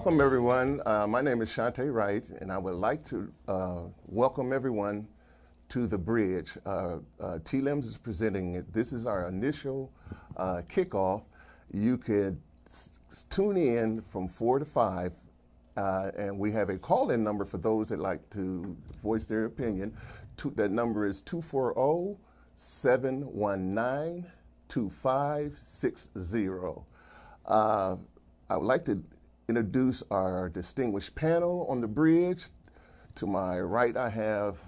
Welcome, everyone. My name is Shante Wright, and I would like to welcome everyone to The Bridge. T-LIMS is presenting it. This is our initial kickoff. You can tune in from 4 to 5, and we have a call-in number for those that like to voice their opinion. That number is 240-719-2560. I would like to introduce our distinguished panel on the bridge. To my right, I have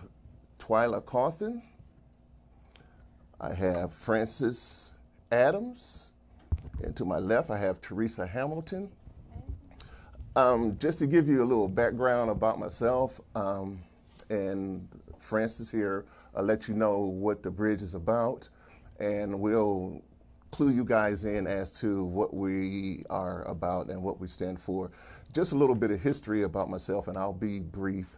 Twyla Cawthon. I have Francis Adams. And to my left, I have Teresa Hamilton. Just to give you a little background about myself, and Francis here, I'll let you know what the bridge is about, and we'll clue you guys in as to what we are about and what we stand for. Just a little bit of history about myself, and I'll be brief.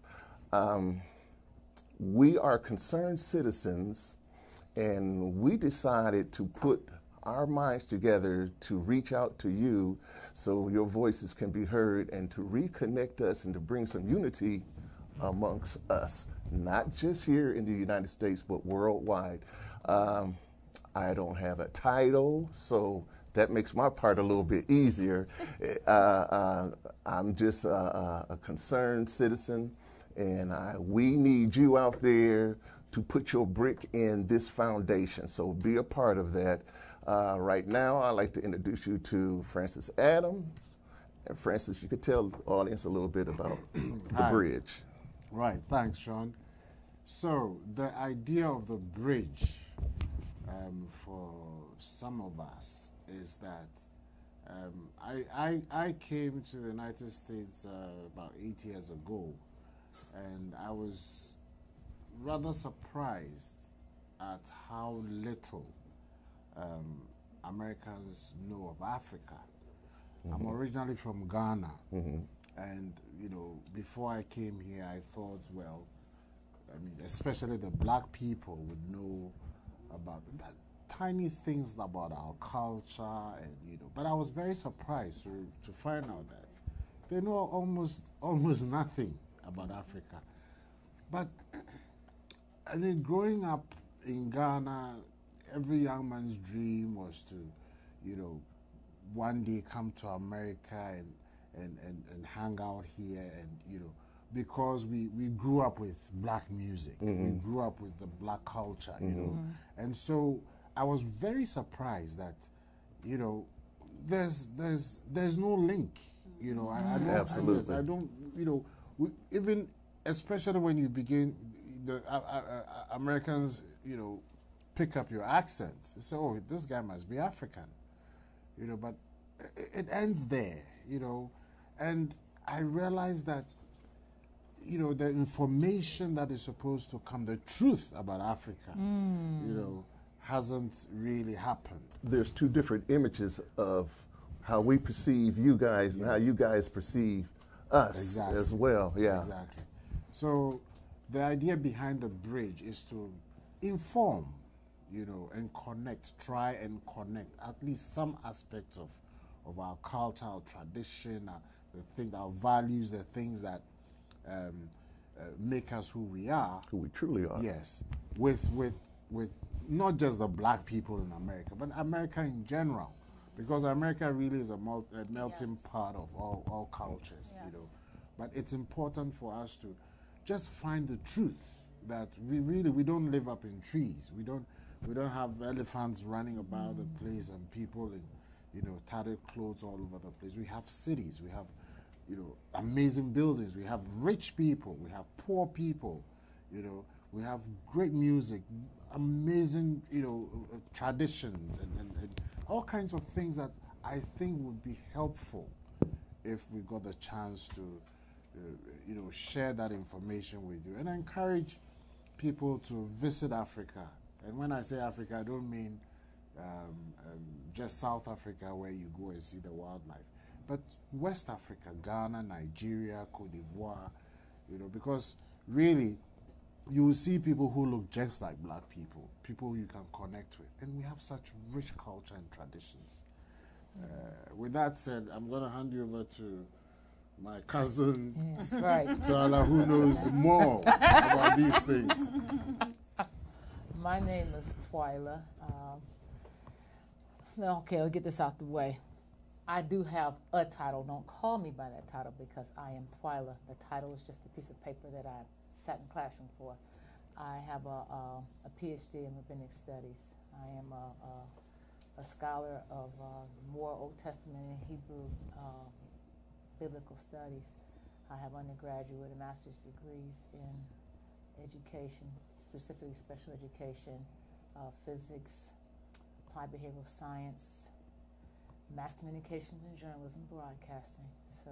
We are concerned citizens, and we decided to put our minds together to reach out to you so your voices can be heard and to reconnect us and to bring some unity amongst us, not just here in the United States, but worldwide. I don't have a title, so that makes my part a little bit easier. I'm just a concerned citizen, and we need you out there to put your brick in this foundation, so be a part of that. Right now, I'd like to introduce you to Francis Adams. And Francis, you could tell the audience a little bit about the bridge. Right, thanks, Sean. So the idea of the bridge for some of us is that I came to the United States about 8 years ago, and I was rather surprised at how little Americans know of Africa. Mm-hmm. I'm originally from Ghana, mm-hmm. and before I came here, I thought, well, I mean, especially the black people would know about that, tiny things about our culture, and but I was very surprised to find out that they know almost nothing about Africa. But I mean, growing up in Ghana, every young man's dream was to, one day come to America and hang out here, and because we grew up with black music, mm-hmm. we grew up with the black culture, mm-hmm. and so I was very surprised that, there's no link, I don't, absolutely, I don't, even especially when you begin, the Americans, pick up your accent, they say, oh, this guy must be African, but it ends there, and I realized that the information that is supposed to come, the truth about Africa, hasn't really happened. There's two different images of how we perceive you guys, yes. and how you guys perceive us, exactly. as well. Yeah. Exactly. So the idea behind the bridge is to inform, and connect, try and connect at least some aspects of our culture, our tradition, our values, the things that make us who we are, who we truly are. Yes, with not just the black people in America, but America in general, because America really is a melting yes. pot of all cultures, yes. But it's important for us to just find the truth that we don't live up in trees. We don't have elephants running about the place and people in tattered clothes all over the place. We have cities. We have amazing buildings. We have rich people. We have poor people. We have great music, amazing, traditions, and all kinds of things that I think would be helpful if we got the chance to, share that information with you. And I encourage people to visit Africa. And when I say Africa, I don't mean just South Africa where you go and see the wildlife, but West Africa, Ghana, Nigeria, Cote d'Ivoire, because really you will see people who look just like black people, people you can connect with. And we have such rich culture and traditions. With that said, I'm going to hand you over to my cousin, That's right. Tala, who knows more about these things. My name is Twyla. Okay, I'll get this out the way. I do have a title. Don't call me by that title because I am Twyla. The title is just a piece of paper that I sat in the classroom for. I have a PhD in rabbinic studies. I am a scholar of more Old Testament and Hebrew biblical studies. I have undergraduate and master's degrees in education, specifically special education, physics, applied behavioral science, mass communications and journalism, broadcasting. So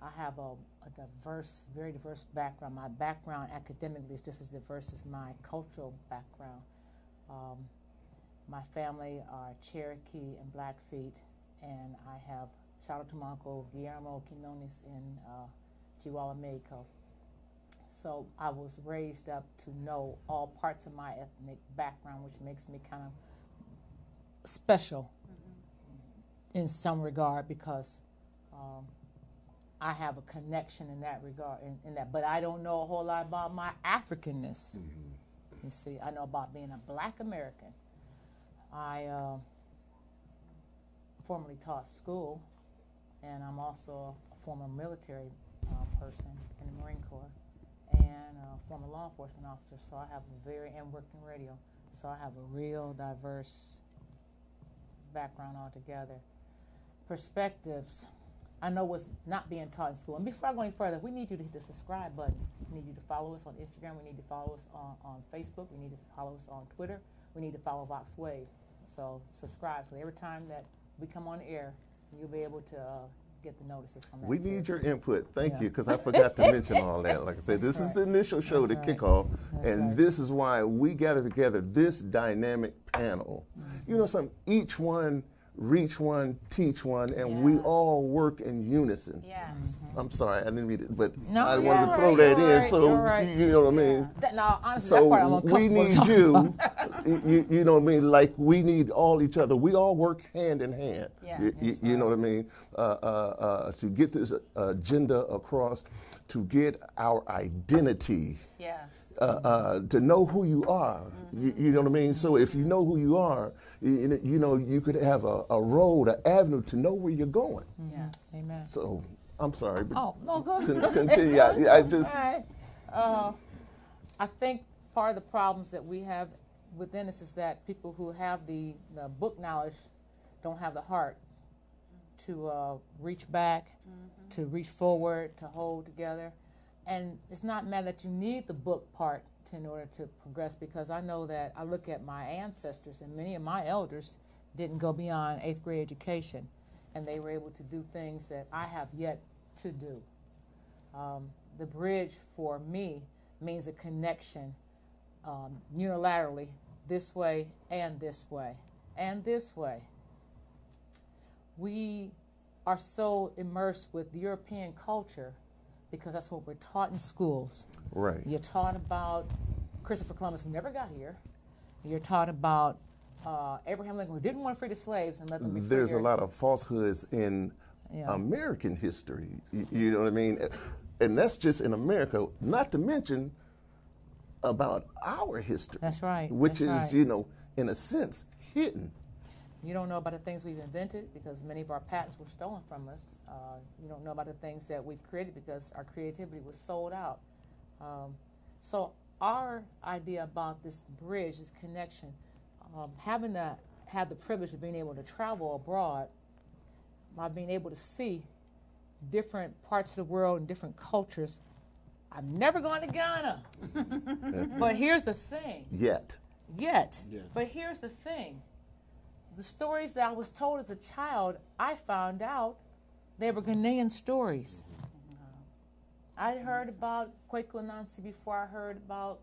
I have a diverse, very diverse background. My background academically is just as diverse as my cultural background. My family are Cherokee and Blackfeet, and I have, shout out to my uncle Guillermo Quinones in Chihuahua, Mexico. So I was raised up to know all parts of my ethnic background, which makes me kind of special in some regard because I have a connection in that regard, in that. But I don't know a whole lot about my Africanness. You see, I know about being a Black American. I formerly taught school, and I'm also a former military person in the Marine Corps and a former law enforcement officer. So I have and worked in radio. So I have a real diverse background altogether. Perspectives. I know what's not being taught in school. And before I go any further, we need you to hit the subscribe button. We need you to follow us on Instagram. We need to follow us on Facebook. We need to follow us on Twitter. We need to follow Vox Wave. So subscribe. So every time that we come on air, you'll be able to get the notices from that. We need your input. Thank you, because I forgot to mention all that. Like I said, this is the initial show to kick off, and this is why we gather together this dynamic panel. You know something? Each one reach one, teach one, and we all work in unison. I'm sorry, I didn't read it, but I wanted to throw that in, so you know what I mean? No, honestly, so that part I'm uncomfortable we need you know what I mean? Like, we need all each other. We all work hand in hand. You know what I mean? To get this agenda across, to get our identity. To know who you are, you know what I mean? So if you know who you are, you know, you could have a road, an avenue to know where you're going. Amen. So I'm sorry, but no, go ahead. continue. I just... I think part of the problems that we have within us is that people who have the book knowledge don't have the heart to reach back, to reach forward, to hold together. And it's not matter that you need the book part in order to progress, because I know that I look at my ancestors, and many of my elders didn't go beyond 8th grade education, and they were able to do things that I have yet to do. The bridge for me means a connection unilaterally, this way and this way and this way. We are so immersed with European culture because that's what we're taught in schools. Right. You're taught about Christopher Columbus, who never got here. You're taught about Abraham Lincoln, who didn't want to free the slaves and let them be free. There's a lot of falsehoods in American history. You know what I mean? And that's just in America, not to mention about our history. That's right. Which is, you know, in a sense, hidden. You don't know about the things we've invented because many of our patents were stolen from us. You don't know about the things that we've created because our creativity was sold out. So our idea about this bridge, this connection, having had the privilege of being able to travel abroad, by being able to see different parts of the world and different cultures. I've never gone to Ghana. But here's the thing. Yet. But here's the thing. The stories that I was told as a child, I found out they were Ghanaian stories. I heard about Kwaku Nancy before I heard about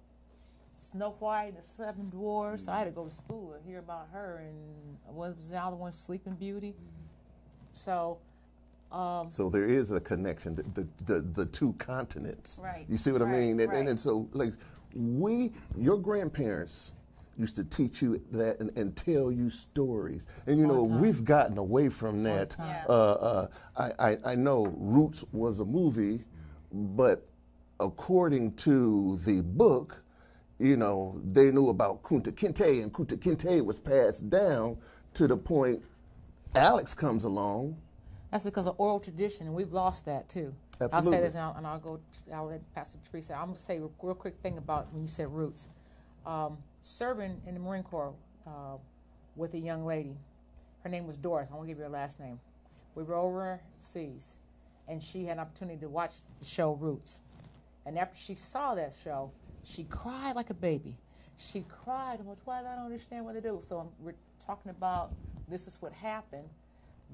Snow White and the Seven Dwarfs. So I had to go to school and hear about her. And what was the other one? Sleeping Beauty. So there is a connection, the two continents. Right. You see what I mean? And so, like, your grandparents used to teach you that and tell you stories. And you know, we've gotten away from that. I know Roots was a movie, but according to the book, you know, they knew about Kunta Kinte, and Kunta Kinte was passed down to the point Alex comes along. That's because of oral tradition, and we've lost that too. Absolutely. I'll say this now, and I'll let Pastor Teresa. I'm going to say a real quick thing about when you said roots. Serving in the Marine Corps with a young lady. Her name was Doris. I won't give you her last name. We were overseas, and she had an opportunity to watch the show Roots. And after she saw that show, she cried like a baby. She cried, well, I don't understand what to do. So we're talking about this is what happened.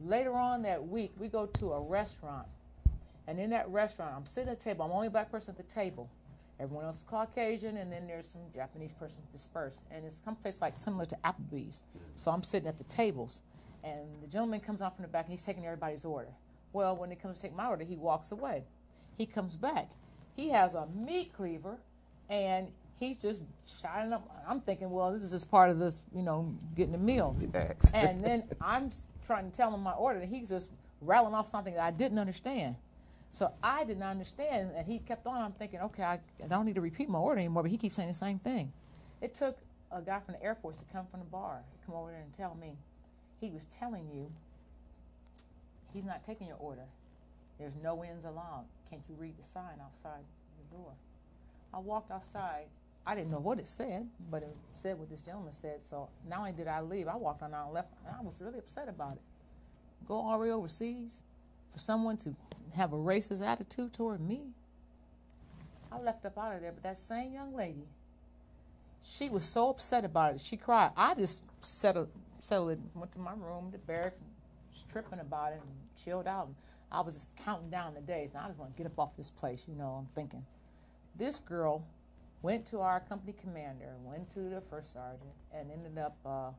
Later on that week, we go to a restaurant. And in that restaurant, I'm sitting at the table. I'm the only black person at the table. Everyone else is Caucasian, and then there's some Japanese persons dispersed. And it's someplace like similar to Applebee's. So I'm sitting at the tables, and the gentleman comes out from the back, and he's taking everybody's order. Well, when he comes to take my order, he walks away. He comes back. He has a meat cleaver, and he's just shining up. I'm thinking, well, this is just part of this, you know, getting a meal. And then I'm trying to tell him my order, and he's just rattling off something that I didn't understand. So I did not understand, and he kept on. I'm thinking, okay, I don't need to repeat my order anymore, but he keeps saying the same thing. It took a guy from the Air Force to come from the bar, come over there and tell me. He was telling you, he's not taking your order. There's no ends allowed. Can't you read the sign outside the door? I walked outside. I didn't know what it said, but it said what this gentleman said. So not only did I leave, I walked on out and left, and I was really upset about it. Go all the way overseas for someone to have a racist attitude toward me. I left up out of there, but that same young lady, she was so upset about it. She cried. I just settled it, went to my room, the barracks, and was tripping about it and chilled out. And I was just counting down the days. Now I just want to get up off this place, you know, I'm thinking. This girl went to our company commander, went to the first sergeant, and ended up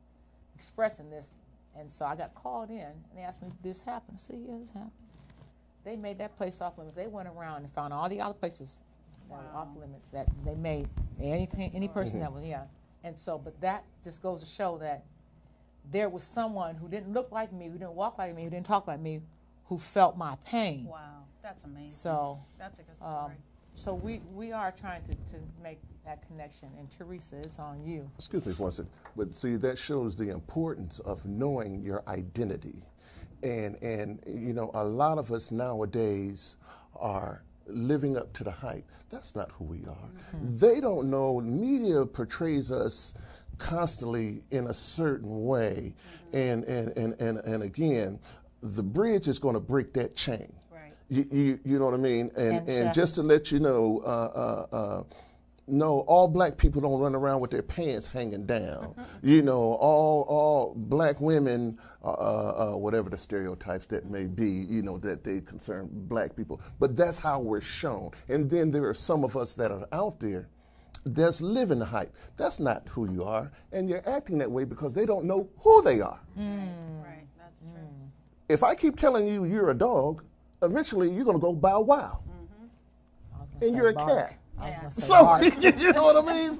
expressing this. And so I got called in, and they asked me, did this happen? I said, yeah, this happened. They made that place off limits. They went around and found all the other places that were off limits that they made. Any person that was, And so, but that just goes to show that there was someone who didn't look like me, who didn't walk like me, who didn't talk like me, who felt my pain. Wow, that's amazing. So that's a good story. So we are trying to make that connection. And Teresa, it's on you. Excuse me for a second. But see, that shows the importance of knowing your identity. And you know, a lot of us nowadays are living up to the hype. That's not who we are. Mm-hmm. They don't know. Media portrays us constantly in a certain way. Mm-hmm. And again, the bridge is going to break that chain. Right. You know what I mean? And just to let you know, no, all black people don't run around with their pants hanging down. You know, all black women, whatever the stereotypes that may be, you know, that they concern black people. But that's how we're shown. And then there are some of us that are out there that's living the hype. That's not who you are. And you're acting that way because they don't know who they are. Right, that's true. If I keep telling you you're a dog, eventually you're going to go bow wow. And you're a cat. So, you know what I mean?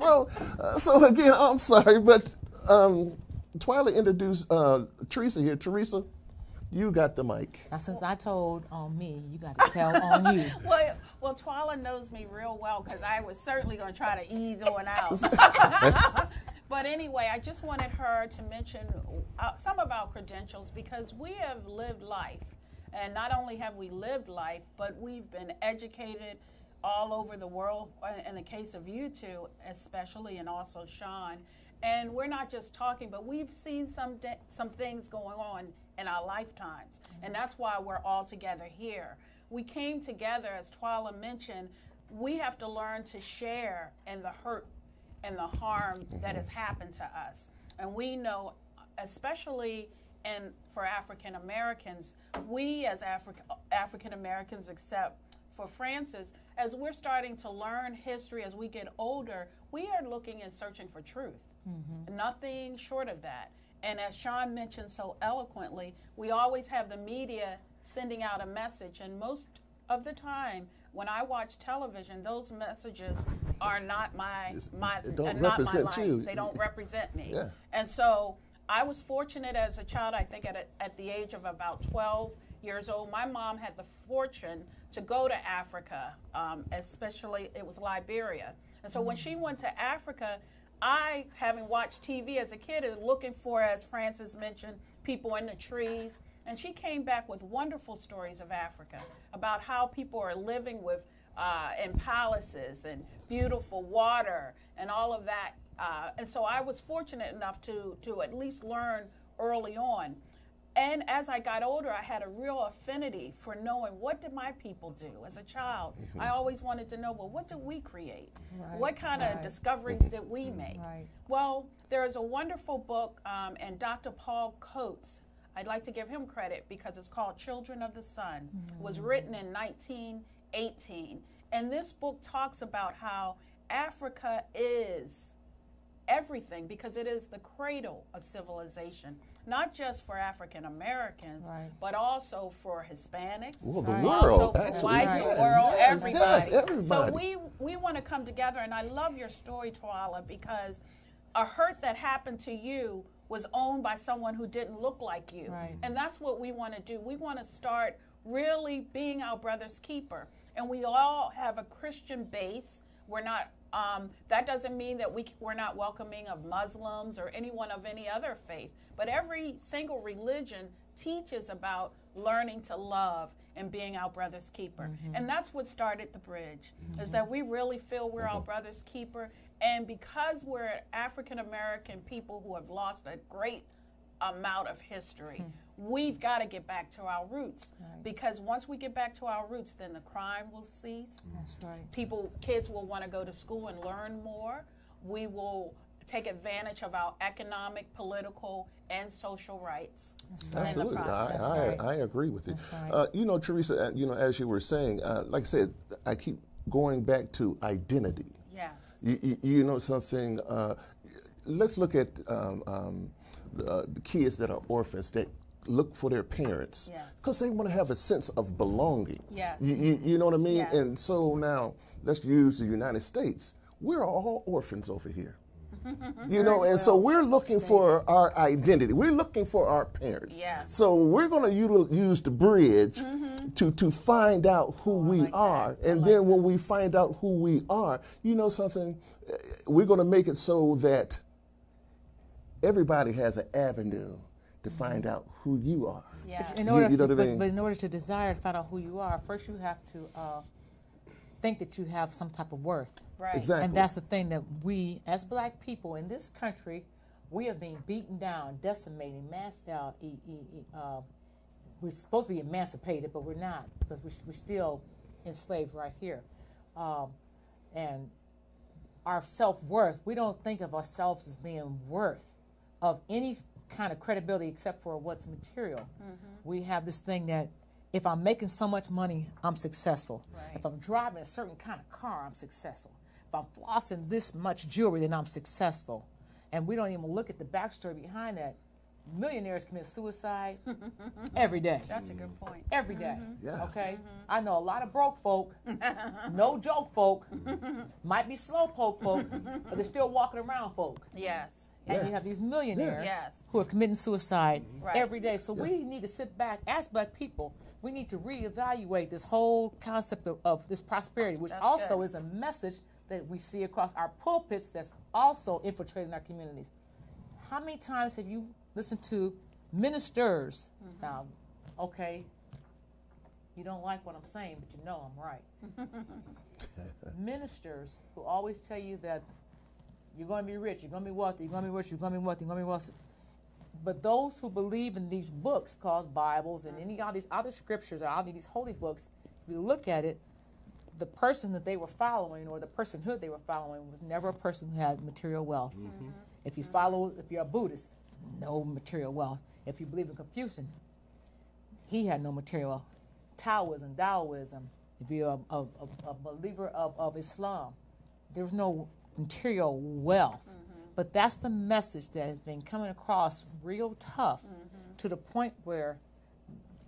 So again, I'm sorry, but Twyla introduced Teresa here. Teresa, you got the mic. Now, since I told on me, you got to tell on you. Well, Twyla knows me real well because I was certainly going to try to ease on out. But anyway, I just wanted her to mention some of our credentials because we have lived life. And not only have we lived life, but we've been educated all over the world, in the case of you two especially, and also Sean. And we're not just talking, but we've seen some things going on in our lifetimes. And that's why we're all together here. We came together, as Twyla mentioned, we have to learn to share in the hurt and the harm that has happened to us. And we know, especially for African Americans, we as African Americans, except for Francis, as we're starting to learn history as we get older, we are looking and searching for truth. Nothing short of that. And as Sean mentioned so eloquently, we always have the media sending out a message, and most of the time, when I watch television, those messages are not It don't not my represent life. you. They don't represent me. Yeah. And so I was fortunate as a child. I think at the age of about 12 years old, my mom had the fortune to go to Africa, especially it was Liberia. And so when she went to Africa, I, having watched TV as a kid, is looking for, as Frances mentioned, people in the trees. And she came back with wonderful stories of Africa, about how people are living with in palaces and beautiful water and all of that. And so I was fortunate enough to at least learn early on. And as I got older, I had a real affinity for knowing, what did my people do as a child? I always wanted to know, well, what did we create? Right. What kind of discoveries did we make? Right. Well, there is a wonderful book, and Dr. Paul Coates, I'd like to give him credit because it's called Children of the Sun. It was written in 1918. And this book talks about how Africa is everything, because it is the cradle of civilization, not just for African Americans, but also for Hispanics, Well, the also world, for actually. white, Yes, the world, yes, everybody. yes, everybody. So we want to come together, and I love your story, Twala, because a hurt that happened to you was owned by someone who didn't look like you. Right. And that's what we want to do. We want to start really being our brother's keeper. And we all have a Christian base. We're not, that doesn't mean that we're not welcoming of Muslims or anyone of any other faith. But every single religion teaches about learning to love and being our brother's keeper. And that's what started the bridge, is that we really feel we're our brother's keeper. And because we're African American people who have lost a great amount of history, we've got to get back to our roots. Because once we get back to our roots, then the crime will cease. That's right. Kids will want to go to school and learn more. We will take advantage of our economic, political, and social rights. Absolutely, I agree with you. Right. You know, Teresa, you know, as you were saying, like I said, I keep going back to identity. Yes. You know something? Let's look at the kids that are orphans that look for their parents because they want to have a sense of belonging. Yes. You know what I mean? Yes. And so now let's use the United States. We're all orphans over here. You know, and so we're looking for our identity. We're looking for our parents. Yes. So we're going to use the bridge to find out who we are. And then when we find out who we are, you know something, we're going to make it so that everybody has an avenue to find out who you are. Yeah. In order, You know what I mean? but in order to desire to find out who you are, first you have to think that you have some type of worth. Right. Exactly. And that's the thing, that we, as black people in this country, we are being beaten down, decimated, massed out. We're supposed to be emancipated, but we're not, because we're still enslaved right here. And our self-worth, we don't think of ourselves as being worth of any kind of credibility except for what's material. We have this thing that if I'm making so much money, I'm successful. Right. If I'm driving a certain kind of car, I'm successful. If I'm flossing this much jewelry, then I'm successful. And we don't even look at the backstory behind that. Millionaires commit suicide every day. That's a good point. Every day. Yeah. Okay? I know a lot of broke folk, no joke folk, might be slow poke folk, but they're still walking around folk. Yes. And you have these millionaires Yes. who are committing suicide Right. every day. So we need to sit back, as black people, we need to reevaluate this whole concept of this prosperity, which That's also good. is a message that we see across our pulpits that's also infiltrating our communities. How many times have you listened to ministers? Now, okay, you don't like what I'm saying, but you know I'm right. Ministers who always tell you that you're going to be rich, you're going to be wealthy, you're going to be rich, you're going to be wealthy, you're going to be wealthy. But those who believe in these books called Bibles and any of these other scriptures or all these holy books, if you look at it, the person that they were following or the personhood they were following was never a person who had material wealth. If you follow, if you're a Buddhist, no material wealth. If you believe in Confucian, he had no material wealth. Taoism, if you're a believer of Islam, there's no material wealth. But that's the message that has been coming across real tough to the point where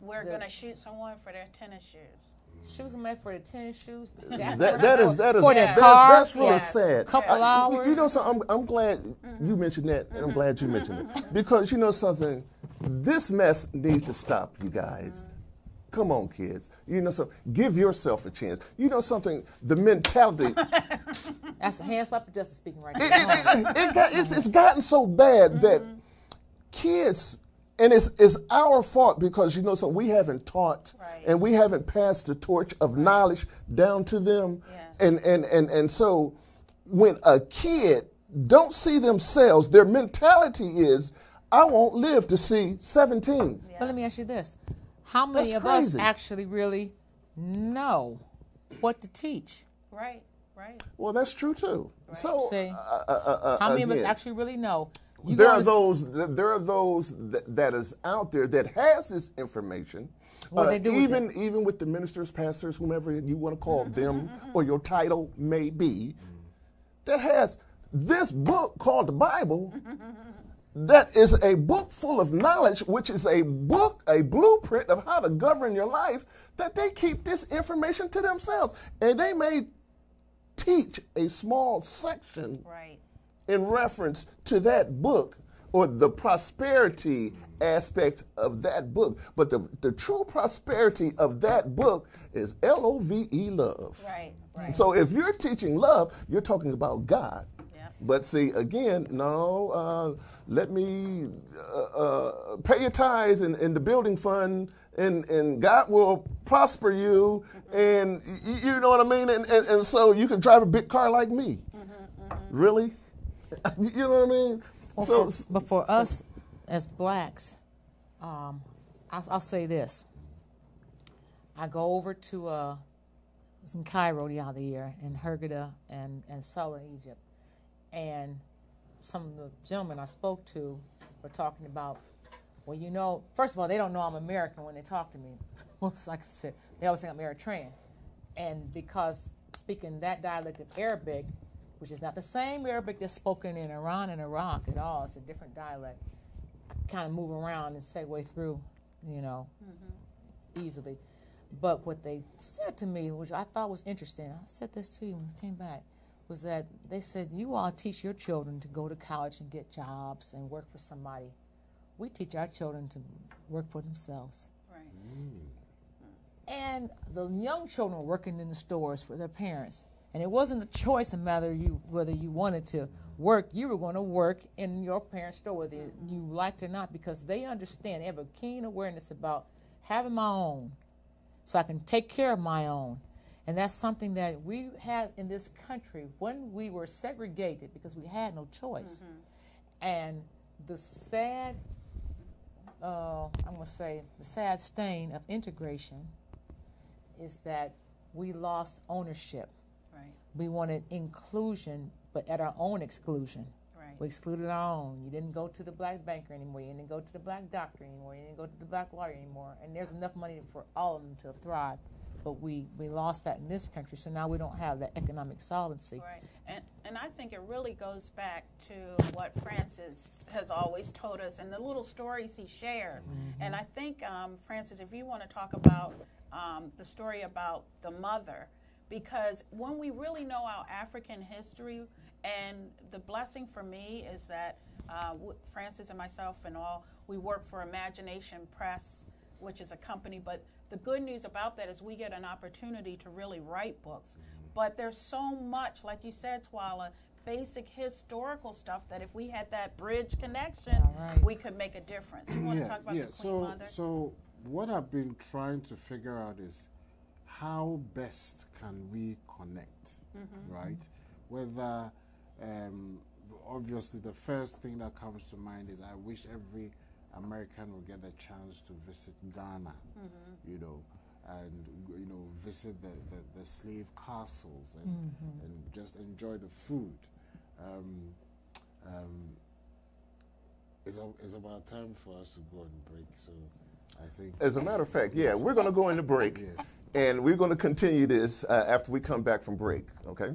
We're going to shoot someone for their tennis shoes. shoes are made for the tennis shoes. That is for their cars. That's real sad. Couple hours. You know, so I'm glad you mentioned that, and I'm glad you mentioned it, because you know something, this mess needs to stop, you guys. Come on, kids. You know something. Give yourself a chance. You know something. The mentality. That's a hand slap of justice speaking right now. It's gotten so bad that kids, and it's our fault because you know something. We haven't taught and we haven't passed the torch of knowledge down to them, and so when a kid don't see themselves, their mentality is, I won't live to see 17. Yeah. But let me ask you this. How many of us actually really know what to teach? Right. Well, that's true too. Right. So, how many of us actually really know? There are those that is out there that has this information. Even with the ministers, pastors, whomever you want to call them, or your title may be, that has this book called the Bible. That is a book full of knowledge, which is a blueprint of how to govern your life, that they keep this information to themselves. And they may teach a small section in reference to that book or the prosperity aspect of that book. But the true prosperity of that book is L-O-V-E, love. Right. So if you're teaching love, you're talking about God. But see, again, no, let me pay your tithes in the building fund, and God will prosper you, and you know what I mean? And so you can drive a big car like me. Really? You know what I mean? Well, but for us as blacks, I'll say this. I go over to in Cairo the other year, in Hurghada and southern Egypt. And some of the gentlemen I spoke to were talking about, well, you know, first of all, they don't know I'm American when they talk to me. Like I said, they always think I'm Eritrean. And because speaking that dialect of Arabic, which is not the same Arabic that's spoken in Iran and Iraq at all, it's a different dialect, I kind of move around and segue through, you know, easily. But what they said to me, which I thought was interesting, I said this to you when I came back, was that they said, you all teach your children to go to college and get jobs and work for somebody. We teach our children to work for themselves. Right. And the young children were working in the stores for their parents. And it wasn't a choice of whether you wanted to work. You were going to work in your parents' store, whether you liked it or not, because they understand. They have a keen awareness about having my own so I can take care of my own. And that's something that we had in this country when we were segregated because we had no choice. And the sad, I'm going to say, the sad stain of integration is that we lost ownership. Right. We wanted inclusion, but at our own exclusion. Right. We excluded our own. You didn't go to the black banker anymore. You didn't go to the black doctor anymore. You didn't go to the black lawyer anymore. And there's enough money for all of them to thrive. But we lost that in this country, so now we don't have that economic solvency. Right, and I think it really goes back to what Francis has always told us and the little stories he shares. And I think, Francis, if you want to talk about the story about the mother, because when we really know our African history, and the blessing for me is that Francis and myself and all, we work for Imagination Press, which is a company, but the good news about that is we get an opportunity to really write books. But there's so much, like you said, Twala, basic historical stuff that if we had that bridge connection, we could make a difference. You want to talk about the Queen Mother? So what I've been trying to figure out is how best can we connect, right? Whether, obviously the first thing that comes to mind is I wish every American will get a chance to visit Ghana, you know, and you know, visit the slave castles and just enjoy the food. It's about time for us to go on break. So I think, as a matter of fact, we're going to go into break, and we're going to continue this after we come back from break. Okay.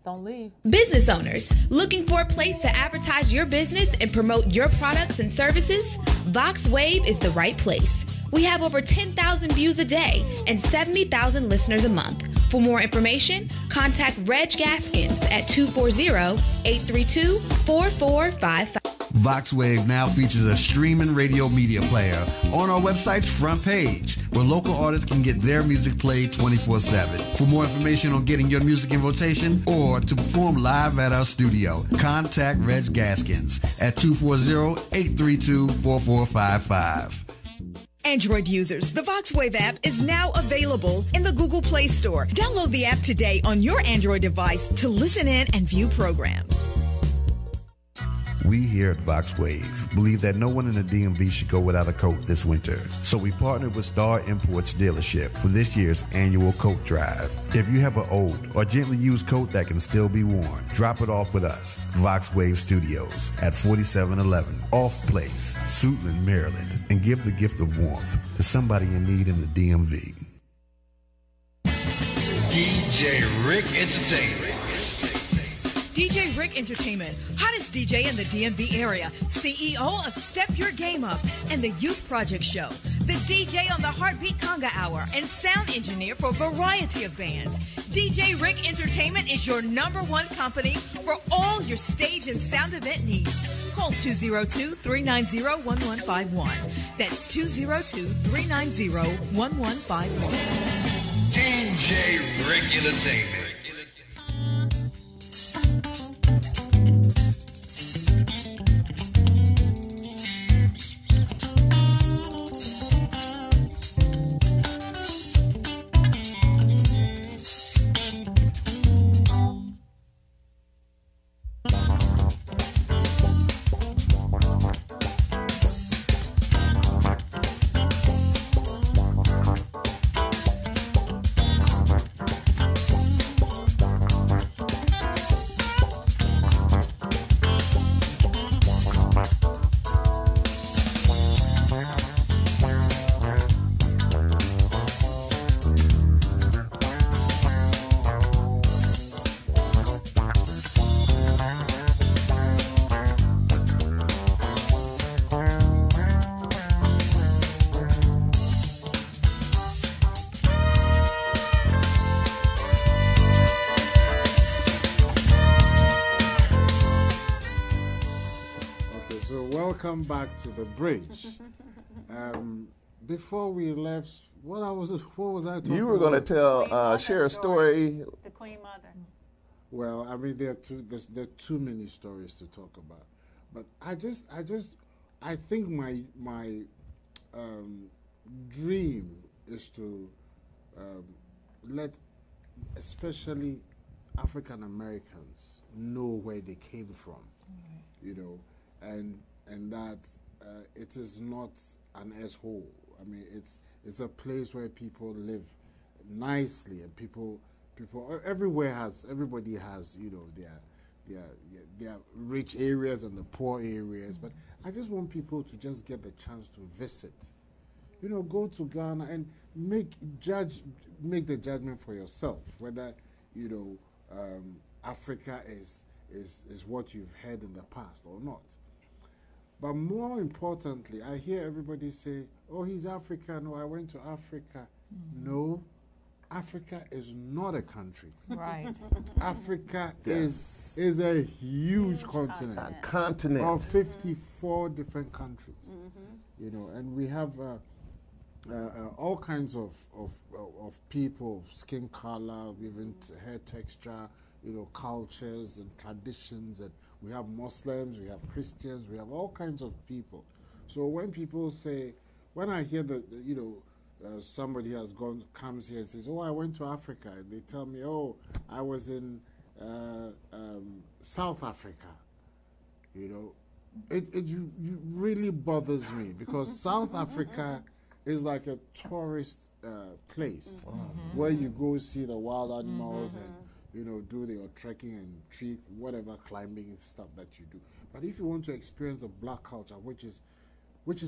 Don't leave. Business owners looking for a place to advertise your business and promote your products and services? VoxWave is the right place. We have over 10,000 views a day and 70,000 listeners a month. For more information, contact Reg Gaskins at 240-832-4455. VoxWave now features a streaming radio media player on our website's front page, where local artists can get their music played 24/7. For more information on getting your music in rotation or to perform live at our studio, contact Reg Gaskins at 240-832-4455. Android users, the VoxWave app is now available in the Google Play Store. Download the app today on your Android device to listen in and view programs. We here at VoxWave believe that no one in the DMV should go without a coat this winter. So we partnered with Star Imports dealership for this year's annual coat drive. If you have an old or gently used coat that can still be worn, drop it off with us, VoxWave Studios at 4711 Off Place, Suitland, Maryland, and give the gift of warmth to somebody in need in the DMV. DJ Rick Entertainment. DJ Rick Entertainment, hottest DJ in the DMV area, CEO of Step Your Game Up and the Youth Project Show, the DJ on the Heartbeat Conga Hour, and sound engineer for a variety of bands. DJ Rick Entertainment is your #1 company for all your stage and sound event needs. Call 202-390-1151. That's 202-390-1151. DJ Rick Entertainment. Welcome back to the bridge. Before we left, what was I talking about? You were going to tell, share a story. The Queen Mother. Well, I mean, there are too many stories to talk about. But I think my dream is to let especially African Americans know where they came from, you know, and that it is not an S-hole. I mean, it's a place where people live nicely, and people everybody has, you know, their rich areas and the poor areas. But I just want people to just get the chance to visit, you know, go to Ghana and make the judgment for yourself whether, you know, Africa is what you've heard in the past or not. But more importantly, I hear everybody say, oh, he's African, or I went to Africa. No, Africa is not a country. Right. Africa is a huge continent. A continent. Of 54 different countries. You know, and we have all kinds of people, skin color, even hair texture, you know, cultures and traditions, and we have Muslims, we have Christians, we have all kinds of people. So when people say, when I hear that, you know, somebody comes here and says, oh, I went to Africa, and they tell me, oh, I was in South Africa, you know, it really bothers me, because South Africa is like a tourist place where you go see the wild animals and, you know, do your trekking and tree, whatever climbing stuff that you do. But if you want to experience the black culture, which is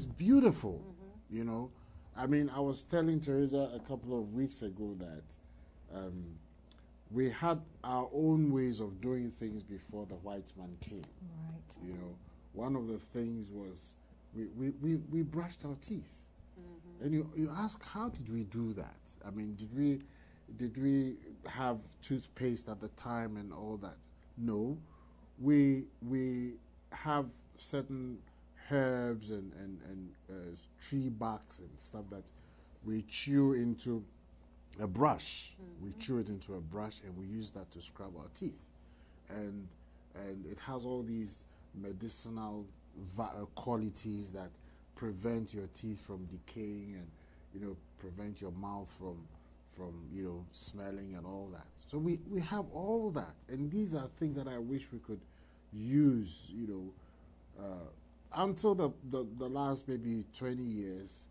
beautiful, you know, I mean, I was telling Teresa a couple of weeks ago that we had our own ways of doing things before the white man came. Right. You know, one of the things was we brushed our teeth. And you ask, how did we do that? I mean, did we have toothpaste at the time and all that? No, we have certain herbs and tree barks and stuff that we chew into a brush. We chew it into a brush and we use that to scrub our teeth. And it has all these medicinal qualities that prevent your teeth from decaying and prevent your mouth from smelling and all that. So we have all that, and these are things that I wish we could use until the last maybe 20 years.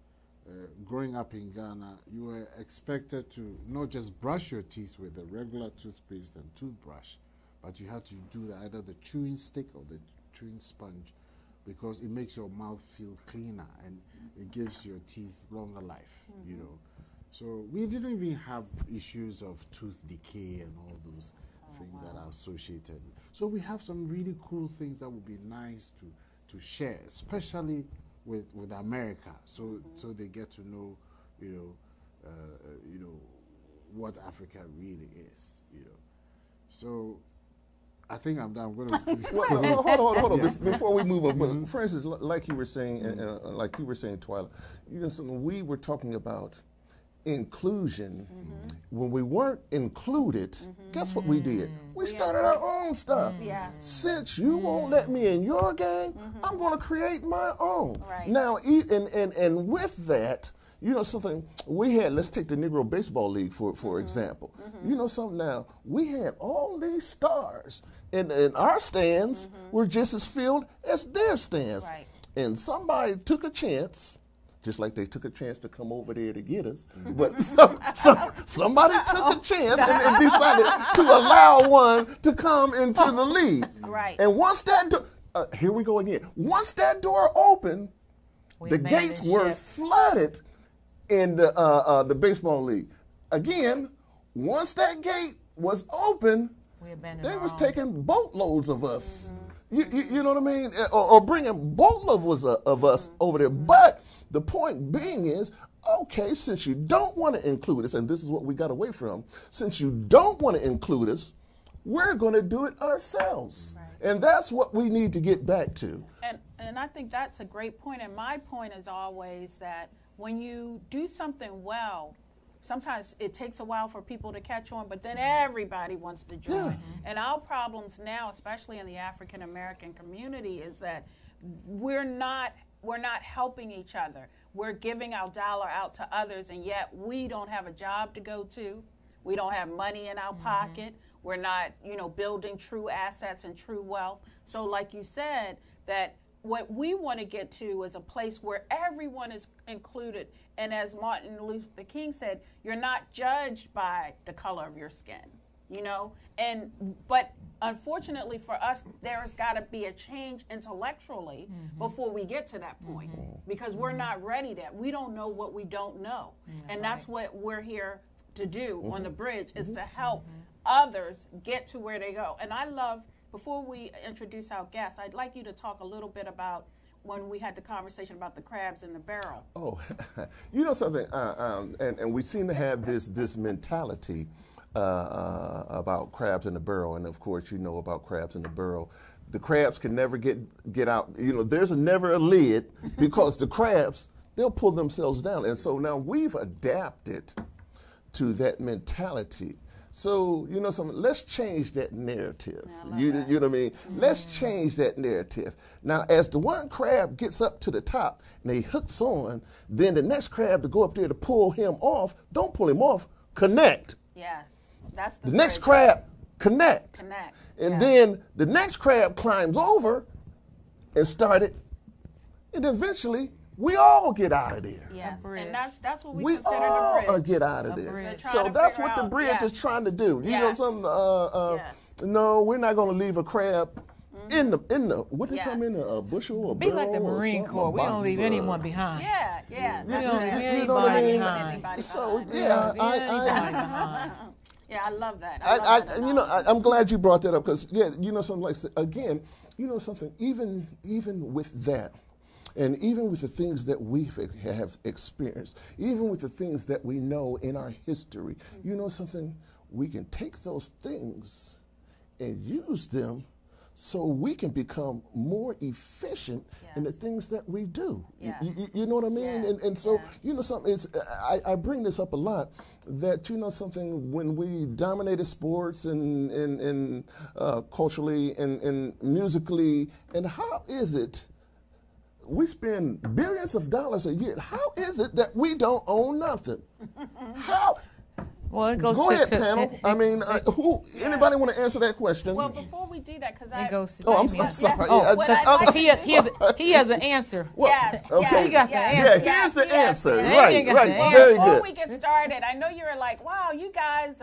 Growing up in Ghana, you were expected to not just brush your teeth with a regular toothpaste and toothbrush, but you had to do either the chewing stick or the chewing sponge, because it makes your mouth feel cleaner and it gives your teeth longer life, So we didn't even have issues of tooth decay and all those things that are associated. So we have some really cool things that would be nice to share, especially with America, so they get to know, what Africa really is, So I think I'm done. I'm going to. Hold on. Before we move on, for instance, like you were saying, like you were saying, Twyla, we were talking about inclusion. When we weren't included, guess what we did? We started our own stuff. Since you won't let me in your game, I'm going to create my own. Right. Now, and with that, something we had. Let's take the Negro Baseball League for example. Something now. We had all these stars, and our stands were just as filled as their stands. Right. And somebody took a chance. Just like they took a chance to come over there to get us. But somebody took a chance and decided to allow one to come into the league. Right. And once that here we go again. Once that door opened, the gates were flooded in the baseball league. Again, once that gate was open, they was taking boatloads of us. You know what I mean? Or bringing boatloads of us over there. But the point being is, okay, since you don't want to include us, and this is what we got away from, since you don't want to include us, we're going to do it ourselves. Right. And that's what we need to get back to. And I think that's a great point. And my point is always that when you do something well, sometimes it takes a while for people to catch on, but then everybody wants to join. Yeah. And our problems now, especially in the African American community, is that we're not helping each other. We're giving our dollar out to others, and yet we don't have a job to go to. We don't have money in our pocket. We're not, building true assets and true wealth. So like you said, that what we want to get to is a place where everyone is included. And as Martin Luther King said, you're not judged by the color of your skin, but unfortunately for us, there's got to be a change intellectually before we get to that point, because we're not ready yet. We don't know what we don't know. And that's what we're here to do on the bridge, is to help others get to where they go. And I love, before we introduce our guests, I'd like you to talk a little bit about when we had the conversation about the crabs in the barrel. Oh, something, and we seem to have this mentality about crabs in the barrel, and of course you know about crabs in the barrel. The crabs can never get out. There's never a lid, because the crabs, they'll pull themselves down. And so now we've adapted to that mentality. So, let's change that narrative. You know what I mean? Let's change that narrative. Now, as the one crab gets up to the top and he hooks on, then the next crab to go up there to pull him off, don't pull him off, connect. Yes, that's the next crab, connect. Connect. And then the next crab climbs over and started, and eventually we all get out of there. Yes, and that's what we consider the bridge. We all get out of there. So that's what the bridge is trying to do. No, we're not going to leave a crab in the what they come in a bushel or be barrel, like the Marine Corps. We don't leave anyone behind. Yeah. We don't leave anybody behind. So I love that. I'm glad you brought that up, because something like, again, something, even with that, And even with the things that we have experienced, even with the things that we know in our history, you know something? We can take those things and use them so we can become more efficient in the things that we do. Yes. You know what I mean? Yeah. And so, you know something, I bring this up a lot, that, you know something, when we dominated sports and culturally and musically, and how is it we spend billions of dollars a year, how is it that we don't own nothing? How? Well, it goes Go to, ahead, panel. Anybody want to answer that question? Well, before we do that, because it goes to I'm Damien. sorry. Oh, Yeah, because he has an answer. Well, Yes, okay. He got the answer. Yeah, here's the answer. Damien Right, got right. the Well, Very before good. we get started, I know you were like, wow, you guys,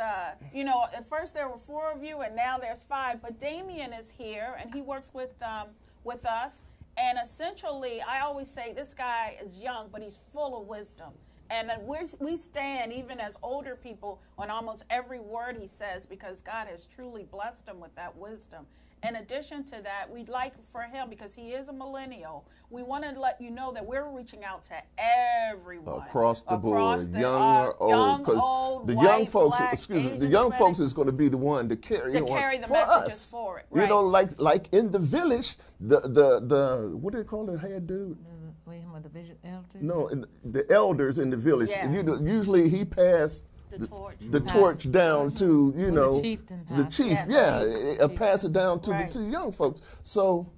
you know, at first there were 4 of you and now there's 5, but Damien is here and he works with us. And essentially, I always say this guy is young, but he's full of wisdom. And we stand, even as older people, on almost every word he says, because God has truly blessed him with that wisdom. In addition to that, we'd like for him, because he is a millennial, we want to let you know that we're reaching out to everyone. Across the board, the, young or old. young, Because old, the white, young folks, black, excuse me, the Asian, young Hispanic, folks is going to be the one to carry to on carry the for messages us. for it. You Right. know, like in the village, the what do they call the head dude? The vision elders? No, the elders in the village. Yeah. You know, usually he passed the torch. torch down to, you know, the chieftain the passed. chief. Pass it down to Right. to the young folks. So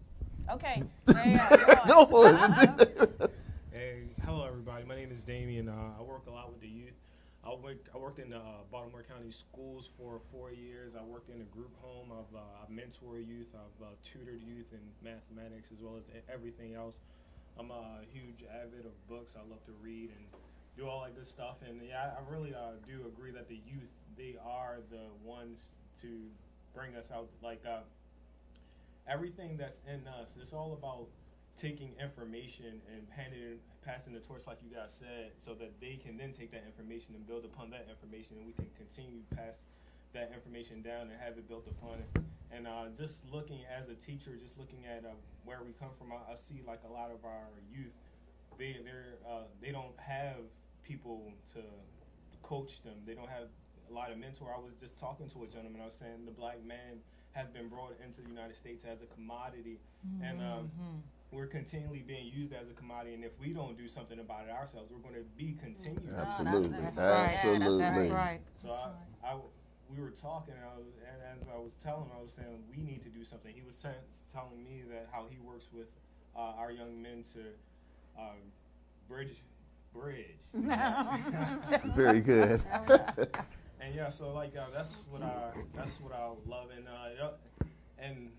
Okay. Yeah, go for it. Hey, hello everybody. My name is Damien. I work a lot with the youth. I worked in the Baltimore County schools for 4 years. I worked in a group home. I've mentored youth. I've tutored youth in mathematics as well as everything else. I'm a huge avid of books. I love to read and do all that good stuff. And yeah, I really do agree that the youth, they are the ones to bring us out. Like everything that's in us, it's all about taking information and passing the torch, like you guys said, so that they can then take that information and build upon that information, and we can continue to pass that information down and have it built upon it. And just looking as a teacher, just looking at where we come from, I see like a lot of our youth, they don't have people to coach them. They don't have a lot of mentor. I was just talking to a gentleman. I was saying the black man has been brought into the United States as a commodity, and we're continually being used as a commodity. And if we don't do something about it ourselves, we're going to be continued. Absolutely, That's right. absolutely. That's right. So we were talking, and as I was telling him, I was saying we need to do something. He was telling me that how he works with our young men to bridge. Very good. And yeah, so like that's what I love, and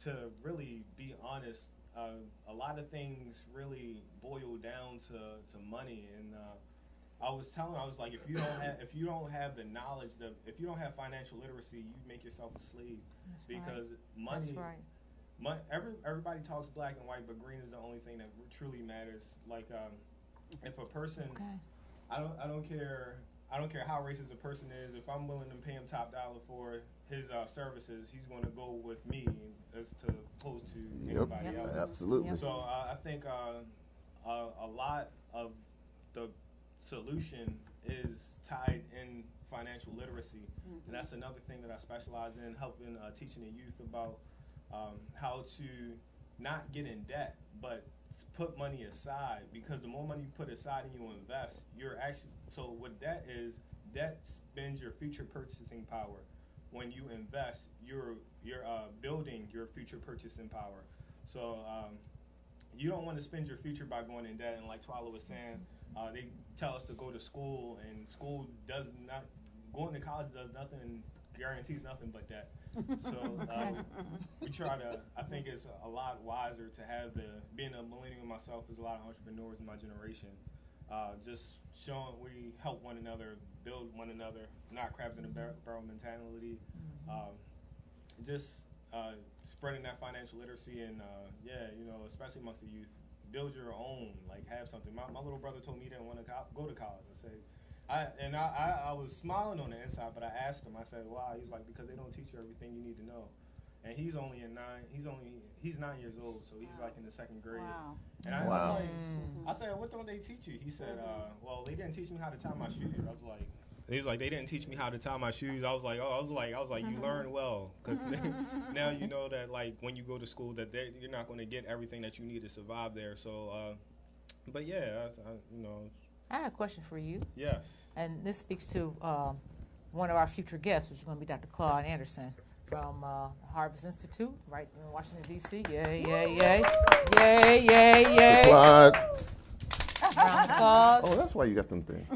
to really be honest, a lot of things really boil down to money. And I was like, if you don't have the knowledge, if you don't have financial literacy, you make yourself a slave. That's because right. money. That's right. Everybody talks black and white, but green is the only thing that truly matters. Like if a person, I don't care how racist a person is. If I'm willing to pay him top dollar for his services, he's going to go with me as opposed to anybody else. Absolutely. So I think a lot of the solution is tied in financial literacy, and that's another thing that I specialize in, helping teaching the youth about how to not get in debt, but put money aside, because the more money you put aside and you invest, you're actually, so what debt is, debt spends your future purchasing power. When you invest, you're building your future purchasing power. So you don't want to spend your future by going in debt. And like Twyla was saying, they tell us to go to school, and school does not, going to college does nothing, guarantees nothing but debt. So we try to, I think it's a lot wiser to have being a millennial myself, there's a lot of entrepreneurs in my generation, just showing we help one another, build one another, not crabs in a barrel mentality, just spreading that financial literacy, and especially amongst the youth, build your own, like have something. My little brother told me he didn't want to go to college. I was smiling on the inside, but I asked him, I said, why? He was like, because they don't teach you everything you need to know. and he's only in 9. He's 9 years old, so he's like in the 2nd grade. Wow. And I, Wow. was like, I said, what don't they teach you? He said, well, they didn't teach me how to tie my shoes. I was like, he was like, they didn't teach me how to tie my shoes. I was like, you learned well, because now you know that like when you go to school that you're not going to get everything that you need to survive there. So, but yeah, you know. I have a question for you. Yes. And this speaks to one of our future guests, which is going to be Dr. Claude Anderson from Harvest Institute, right in Washington, D.C. Yay, yay, yay. Yay, yay, yay. Clyde. Round of applause. Oh, that's why you got them things.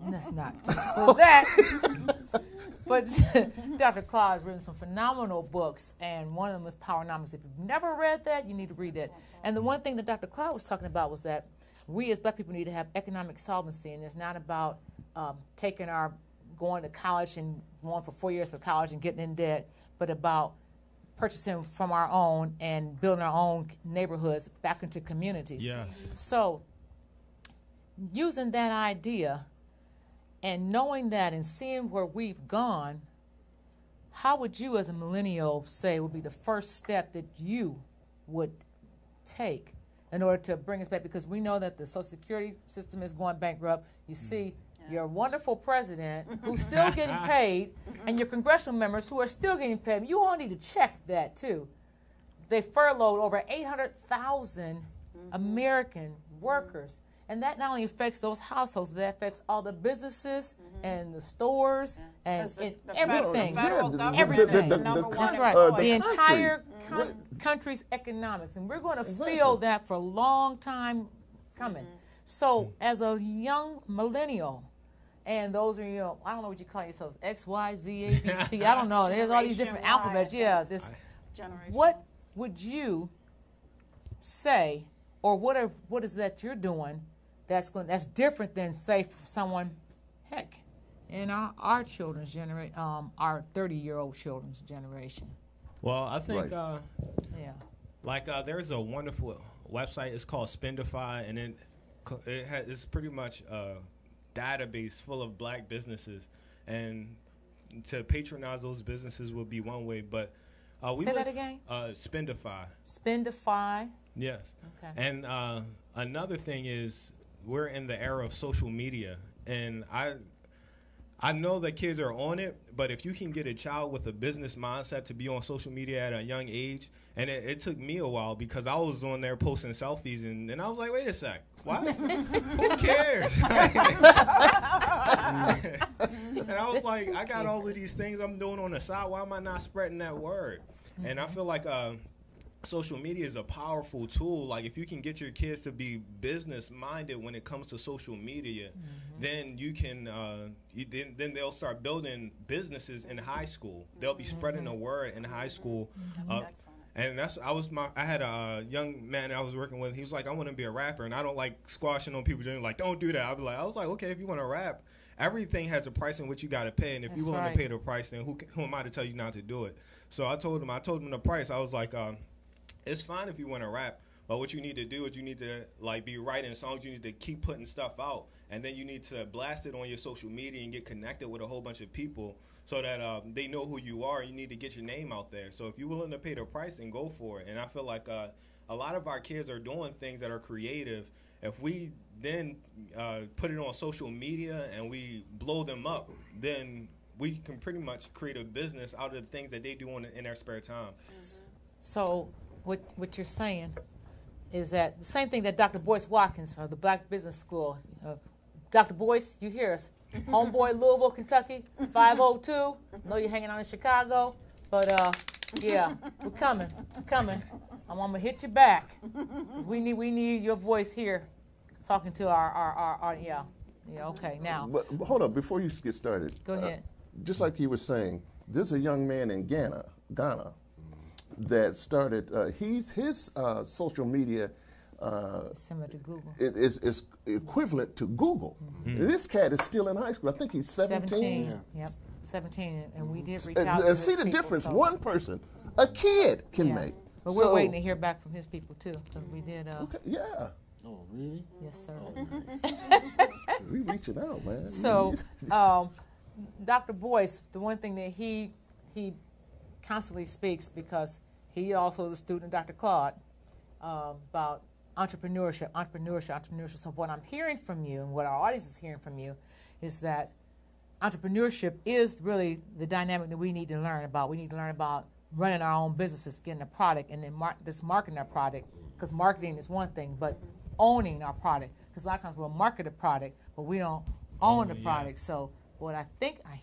That's not just for that. But Dr. Claude has written some phenomenal books, and one of them is Powernomics. If you've never read that, you need to read it. And the one thing that Dr. Claude was talking about was that we as black people need to have economic solvency, and it's not about going to college and going for 4 years for college and getting in debt, but about purchasing from our own and building our own neighborhoods back into communities. Yeah. So using that idea and knowing that and seeing where we've gone, how would you as a millennial say would be the first step that you would take in order to bring us back? Because we know that the Social Security system is going bankrupt. You see your wonderful president who's still getting paid and your congressional members who are still getting paid. You all need to check that too. They furloughed over 800,000 American workers. And that not only affects those households, but that affects all the businesses and the stores and everything. The federal government everything. is the number one That's right. employer. The entire country's economics. And we're going to feel that for a long time coming. So as a young millennial, and those are, I don't know what you call yourselves, X, Y, Z, A, B, C. I don't know. There's all these different alphabets. Yeah. What would you say, or what is that you're doing that's different than, say, for someone, heck, in our children's generation, our 30-year-old children's generation? Well, I think, there's a wonderful website. It's called Spendify, and it's pretty much database full of black businesses, and to patronize those businesses would be one way, but say that again. Spendify. Yes. Okay. And another thing is we're in the era of social media, and I know that kids are on it, but if you can get a child with a business mindset to be on social media at a young age, and it took me a while because I was on there posting selfies, and I was like, wait a sec, what? Who cares? And I was like, I got all of these things I'm doing on the side. Why am I not spreading that word? And I feel like social media is a powerful tool. Like if you can get your kids to be business minded when it comes to social media, then you can then they'll start building businesses in high school. They'll be spreading the word in high school. And I had a young man I was working with. He was like, I want to be a rapper, and I don't like squashing on people doing like, don't do that. I was like, okay, if you want to rap, everything has a price in which you got to pay, and if you're willing to pay the price, then who am I to tell you not to do it? So I told him the price. I was like, it's fine if you want to rap, but what you need to do is you need to like be writing songs. You need to keep putting stuff out, and then you need to blast it on your social media and get connected with a whole bunch of people so that they know who you are. You need to get your name out there. So if you're willing to pay the price, then go for it. And I feel like a lot of our kids are doing things that are creative. If we then put it on social media and we blow them up, then we can pretty much create a business out of the things that they do in their spare time. So what you're saying is that the same thing that Dr. Boyce Watkins from the Black Business School, Dr. Boyce, you hear us, homeboy, Louisville, Kentucky, 502. I know you're hanging out in Chicago, but yeah, we're coming. I'm gonna hit you back. We need your voice here, talking to our yeah, okay, now. But hold up, before you get started. Go ahead. Just like you were saying, there's a young man in Ghana, that started, his social media similar to Google. Is equivalent to Google. This cat is still in high school. I think he's 17. Yep, 17, and we did reach out to see the difference one person, a kid, can make. But we're waiting to hear back from his people too, because we did. Okay, yeah. Oh, really? Yes, sir. Oh, We reaching out, man. So, Dr. Boyce, the one thing that he constantly speaks because he also is a student of Dr. Claude about entrepreneurship. So what I'm hearing from you and what our audience is hearing from you is that entrepreneurship is really the dynamic that we need to learn about. We need to learn about running our own businesses, getting a product, and then marketing our product, because marketing is one thing, but owning our product. Because a lot of times we'll market a product, but we don't own the product. So what I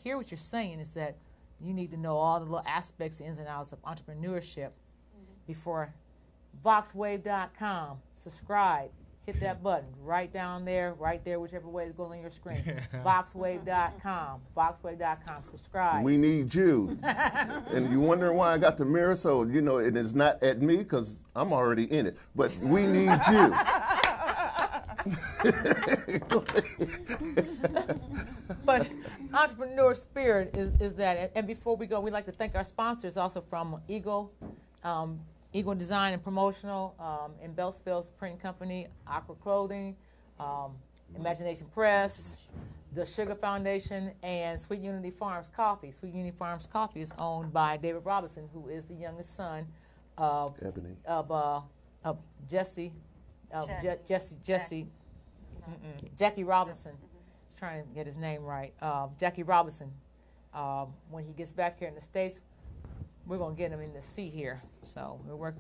hear what you're saying is that you need to know all the little aspects, the ins and outs of entrepreneurship before. VoxWave.com. Subscribe. Hit that button right down there, whichever way it goes on your screen. VoxWave.com. VoxWave.com. Subscribe. We need you. And you're wondering why I got the mirror, so you know it is not at me because I'm already in it. But we need you. But entrepreneur spirit is that. And before we go, we'd like to thank our sponsors also from Eagle Design and Promotional, in Beltsville's Printing Company, Aqua Clothing, Imagination Press, the Sugar Foundation, and Sweet Unity Farms Coffee. Sweet Unity Farms Coffee is owned by David Robinson, who is the youngest son of Ebony. Of Jackie Robinson. Trying to get his name right. Jackie Robinson. When he gets back here in the States, we're going to get him in the seat here. So we're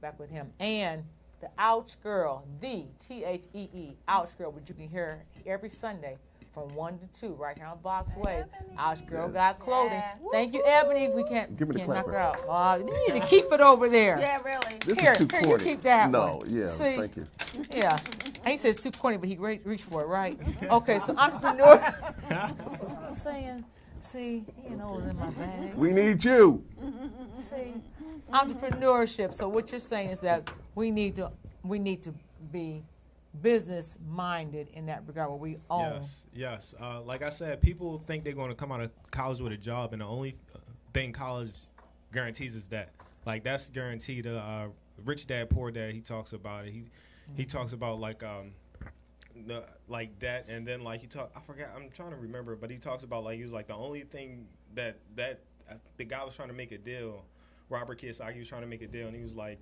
back with him. And the Ouch Girl, the T-H-E-E, Ouch Girl, which you can hear every Sunday from 1 to 2 right here on VoxWave. Ouch Girl got clothing. Yeah. Thank you, Ebony. We can't knock her out. You need to keep it over there. Yeah, really. This is too corny. You keep that No, one. yeah, See? thank you. Yeah. And he says it's too corny, but he reached for it, right? Okay, so entrepreneur. That's what I'm saying. See, you know, it's in my bag. We need you. See, entrepreneurship. So what you're saying is that we need to be business minded in that regard, where we own. Yes. Like I said, people think they're going to come out of college with a job, and the only thing college guarantees is that. Like that's guaranteed. Rich Dad Poor Dad. He talks about it. He talks about like that, and then like I forgot. I'm trying to remember, but he talks about like he was like the only thing that the guy was trying to make a deal. Robert Kiyosaki was trying to make a deal, and he was like,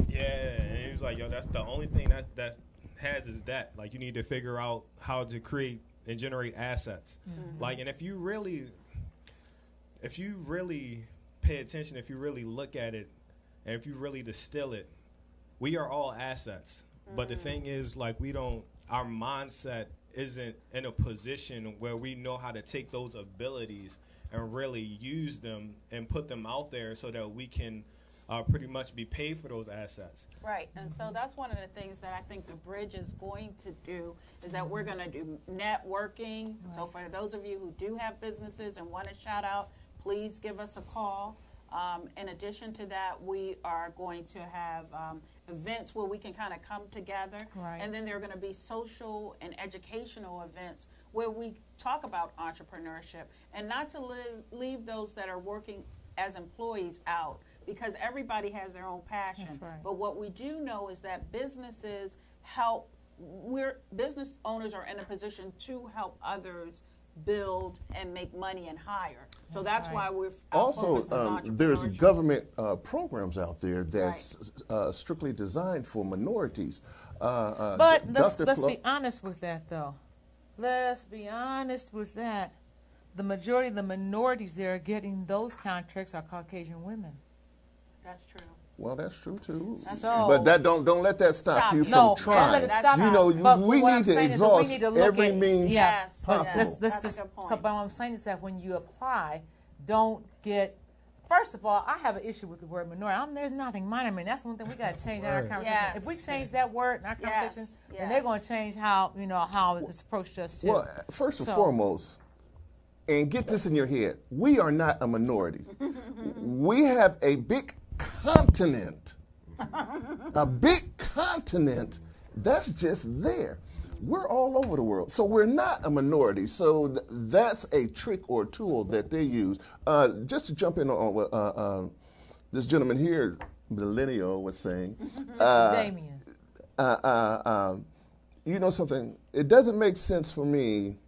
yeah, and he was like, yo, that's the only thing that has is that. Like, you need to figure out how to create and generate assets. Mm-hmm. Like, and if you really pay attention, if you really look at it, and if you really distill it, we are all assets. Mm-hmm. But the thing is, like, our mindset isn't in a position where we know how to take those abilities and really use them and put them out there so that we can pretty much be paid for those assets. Right, and so that's one of the things that I think the Bridge is going to do is that we're going to do networking. Right. So for those of you who do have businesses and want to shout out, please give us a call. In addition to that, we are going to have events where we can kind of come together. Right. And then there are going to be social and educational events where we talk about entrepreneurship and not to leave those that are working as employees out, because everybody has their own passion. That's right. But what we do know is that businesses business owners are in a position to help others build and make money and hire. So that's right. Why we're also there's government programs out there that's right. Strictly designed for minorities. But let's be honest with that, though. Let's be honest with that. The majority of the minorities that are getting those contracts are Caucasian women. That's true. Well, that's true too. So, but that don't let that stop you from trying. Don't let it stop you know, we need to exhaust every means possible. But what I'm saying is that when you apply, don't get. First of all, I have an issue with the word minority. There's nothing minor. I mean, that's one thing we got to change in our conversation. Yes. If we change that word in our conversation, then they're going to change how it's approached us too. Well, first and foremost, and get this in your head: we are not a minority. We have a big continent, a big continent that's just there. We're all over the world, so we're not a minority. So that's a trick or tool that they use. Just to jump in on what this gentleman here, millennial, was saying. Damien. You know something? It doesn't make sense for me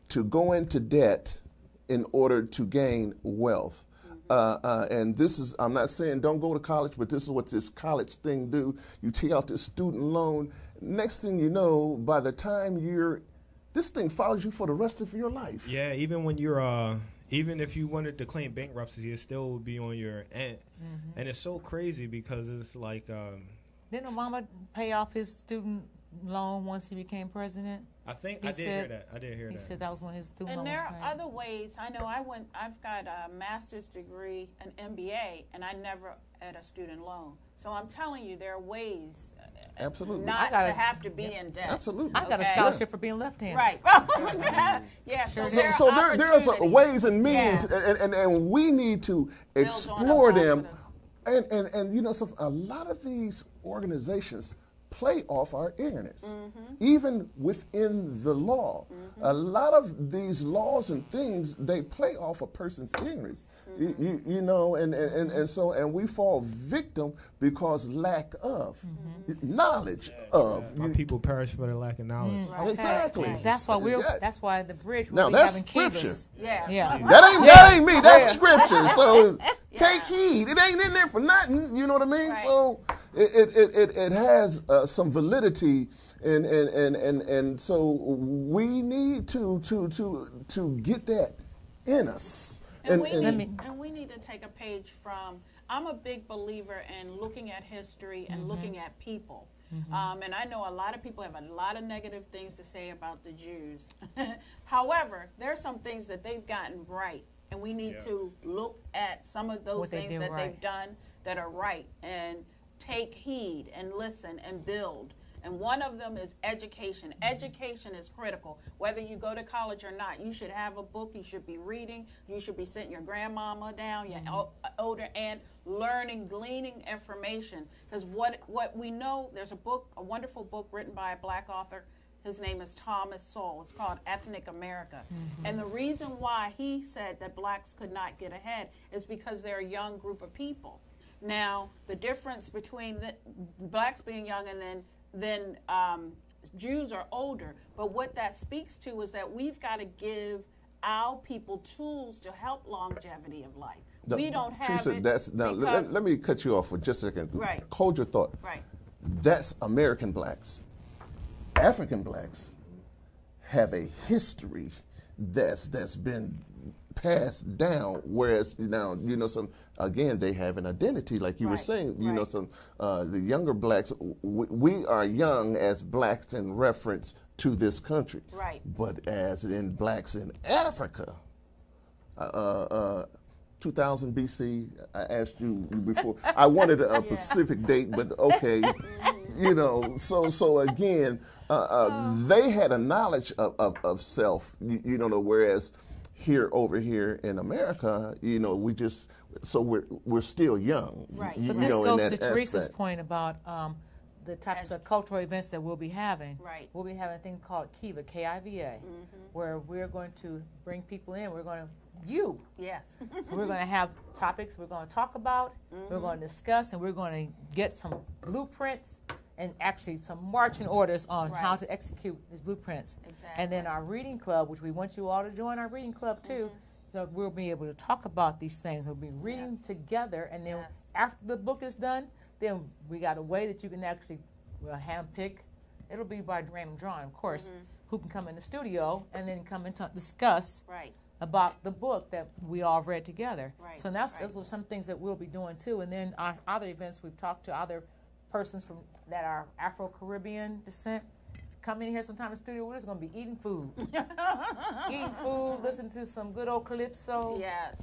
to go into debt in order to gain wealth. And this is, I'm not saying don't go to college, but this is what this college thing do. You take out this student loan. Next thing you know, by the time this thing follows you for the rest of your life. Yeah, even when you're, even if you wanted to claim bankruptcy, it still would be on your end. And it's so crazy because it's like... Didn't Obama pay off his student loan once he became president? I did hear that. He said that was when his student loan was paid. And there are other ways. I know I've got a master's degree, an MBA, and I never had a student loan. So I'm telling you, there are ways Absolutely. not to have to be in debt. Absolutely. I got a scholarship for being left-handed. Right. Yeah. So there's ways and means, and we need to explore them. And you know, a lot of these organizations play off our ignorance, even within the law. A lot of these laws and things, they play off a person's ignorance. You know, and we fall victim because lack of knowledge of. My people perish for the lack of knowledge. Right. Exactly. That's why that's why the bridge will now be that's having scripture. Kivas. Yeah. That ain't me. That's scripture. So take heed. It ain't in there for nothing. You know what I mean? Right. So it has some validity, and so we need to get that in us. And we need to take a page from, I'm a big believer in looking at history and looking at people. And I know a lot of people have a lot of negative things to say about the Jews. However, there are some things that they've gotten right. And we need to look at some of those things that they've done that are right and take heed and listen and build. And one of them is education. Education is critical. Whether you go to college or not, you should have a book, you should be reading, you should be sitting your grandmama down, your older aunt, learning, gleaning information. Because what we know, there's a wonderful book written by a black author. His name is Thomas Sowell. It's called Ethnic America. And the reason why he said that blacks could not get ahead is because they're a young group of people. Now, the difference between blacks being young and then Jews are older. But what that speaks to is that we've got to give our people tools to help longevity of life. We don't have Teresa, let me cut you off for just a second. Right. Hold your thought. Right. That's American blacks. African blacks have a history that's been passed down, whereas now again they have an identity, like you were saying. You know, the younger blacks, we are young as blacks in reference to this country, right? But as in blacks in Africa, 2000 BC. I asked you before. I wanted a specific date, but okay. You know, so again, they had a knowledge of self, whereas over here in America, we're still young. Right. But this goes to Teresa's point about the types of cultural events that we'll be having. Right. We'll be having a thing called Kiva, K-I-V-A, where we're going to bring people in. We're going to Yes. So we're going to have topics we're going to talk about, we're going to discuss, and we're going to get some blueprints and actually some marching orders on how to execute these blueprints. Exactly. And then our reading club, which we want you all to join our reading club too, so we'll be able to talk about these things. We'll be reading together, and then after the book is done, then we got a way that you can actually handpick. It'll be by random drawing, of course, who can come in the studio and then come and discuss about the book that we all read together. Right. So those are some things that we'll be doing too. And then our other events, we've talked to other persons that are Afro-Caribbean descent. Come in here sometime in the studio, we're just going to be eating food. Listen to some good old calypso. Yes.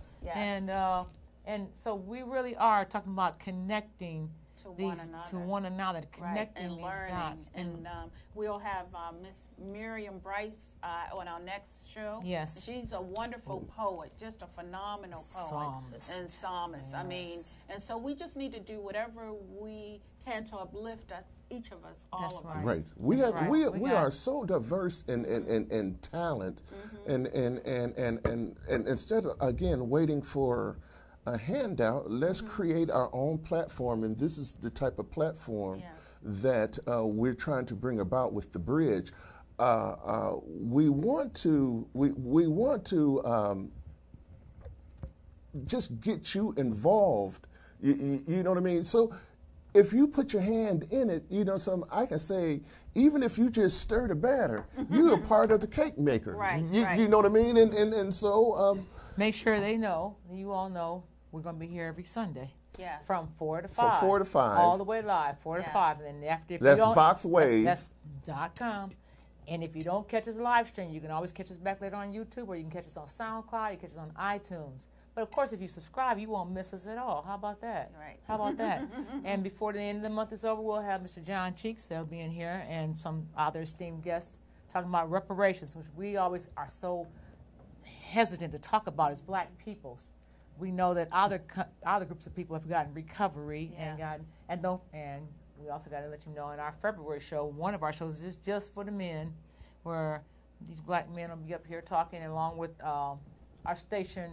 And so we really are talking about connecting to one another, connecting and these learning. dots. And we'll have Miss Miriam Bryce on our next show. Yes. She's a wonderful poet, just a phenomenal poet. Psalmist. Yes. I mean, and so we just need to do whatever we can to uplift each of us, all of us. Right. We are so diverse in talent, and instead of again waiting for a handout, let's create our own platform, and this is the type of platform that we're trying to bring about with the bridge. We want to just get you involved. You know what I mean? So if you put your hand in it, you know, I can say, even if you just stir the batter, you're a part of the cake maker. Right, You know what I mean? And so... make sure they know, you all know, we're going to be here every Sunday. Yes. From 4 to 5. From 4 to 5. All the way live, 4 to Yes. 5. And then after, if That's you don't, VoxWave. That's .com. And if you don't catch us live stream, you can always catch us back later on YouTube, or you can catch us on SoundCloud, you can catch us on iTunes. But of course, if you subscribe, you won't miss us at all. How about that? Right. How about that? And before the end of the month is over, we'll have Mr. John Cheeks. They'll be in here, and some other esteemed guests talking about reparations, which we always are so hesitant to talk about as Black peoples. We know that other groups of people have gotten recovery and we also got to let you know in our February show, one of our shows is just for the men, where these Black men will be up here talking along with our station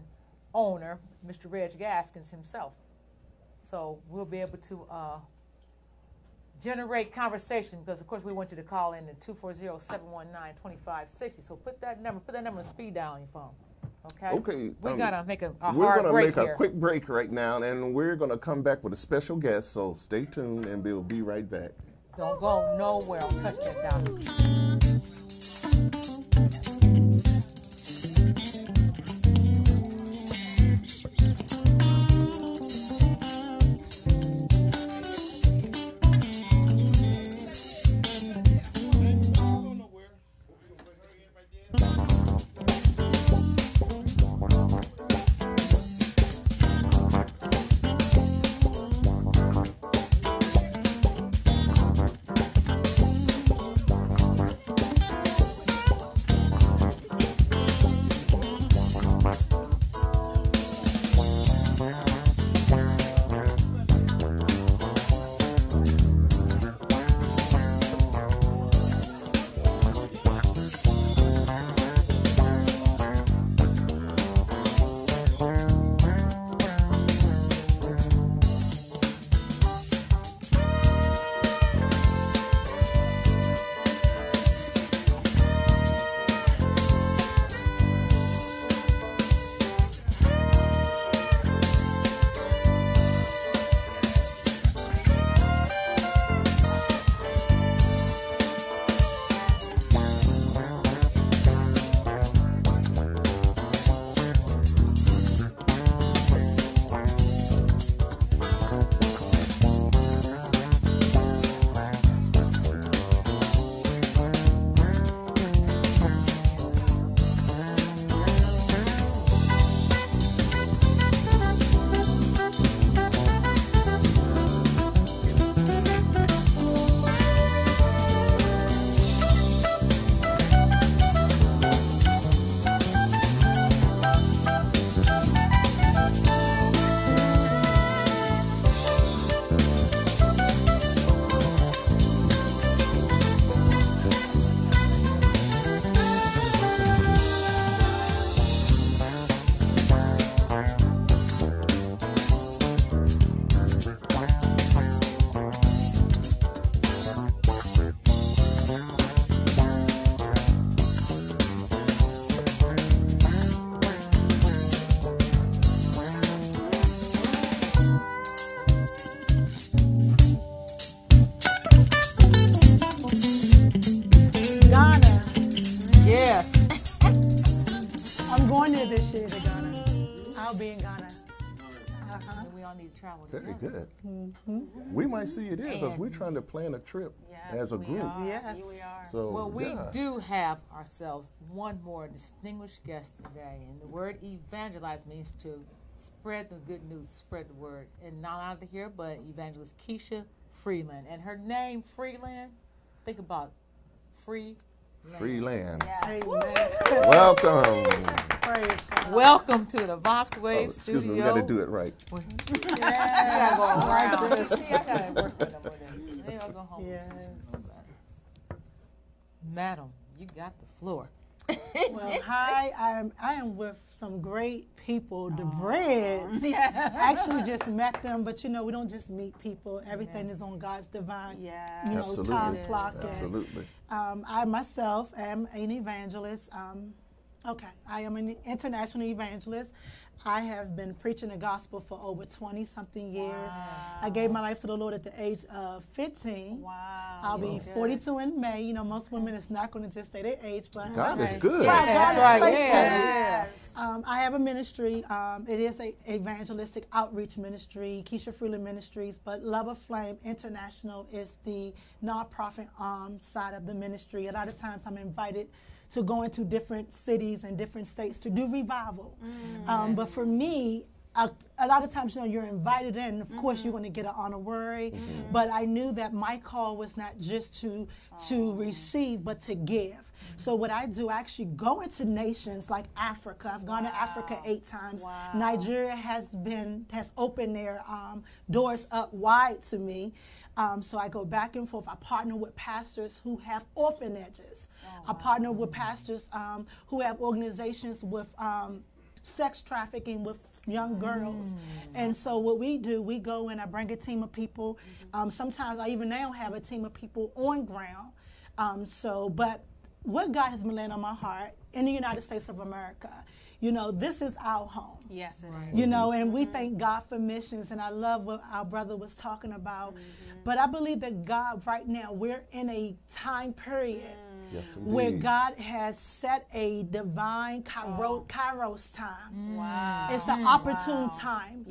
owner, Mr. Reg Gaskins himself. So we'll be able to generate conversation, because of course we want you to call in at 240-719-2560. So put that number on speed dial on your phone. Okay. We gotta make a hard break. We're gonna make here. a quick break right now, and we're gonna come back with a special guest. So stay tuned, and we'll be right back. Don't go nowhere. I'll touch that down. this year to Ghana. I'll be in Ghana. We all need to travel. Very good. We might see you there because we're trying to plan a trip as a group. Yes, we are. So, well, we do have ourselves one more distinguished guest today, and the word evangelize means to spread the good news, spread the word. And not out of here, but evangelist Keisha Freeland. And her name, Freeland, think about free land. Free land. Amen. Welcome. Welcome to the VoxWave studio. Excuse me, we got to do it right. I gotta go around. See, I gotta work with them with it. They all go home. Madam, you got the floor. Well, hi. I am with some great people. The Breads. Actually, just met them, but you know, we don't just meet people. Everything is on God's divine, time clock. Absolutely. I myself am an evangelist. I am an international evangelist. I have been preaching the gospel for over 20-something years. I gave my life to the Lord at the age of 15. Wow. I'll be 42 in May. You know, most women is not going to just say their age, but God is good. Yeah, That's God right, is faithful. yeah. I have a ministry. It is a evangelistic outreach ministry, Keisha Freeland Ministries, but Love of Flame International is the nonprofit side of the ministry. A lot of times I'm invited to go into different cities and different states to do revival. But for me, a lot of times, you know, you're invited in. Of course, you're going to get an honorary. But I knew that my call was not just to receive, but to give. So what I do, I actually go into nations like Africa. I've gone to Africa 8 times. Nigeria has opened their doors up wide to me. So I go back and forth. I partner with pastors who have orphanages. I partner with pastors who have organizations with sex trafficking with young girls. And so what we do, we go and I bring a team of people. Sometimes I even now have a team of people on ground. But what God has been laying on my heart in the United States of America, you know, this is our home. Yes, it is. You know, and we thank God for missions, and I love what our brother was talking about. But I believe that God, right now, we're in a time period where God has set a divine Kairos time. Wow. It's an opportune time,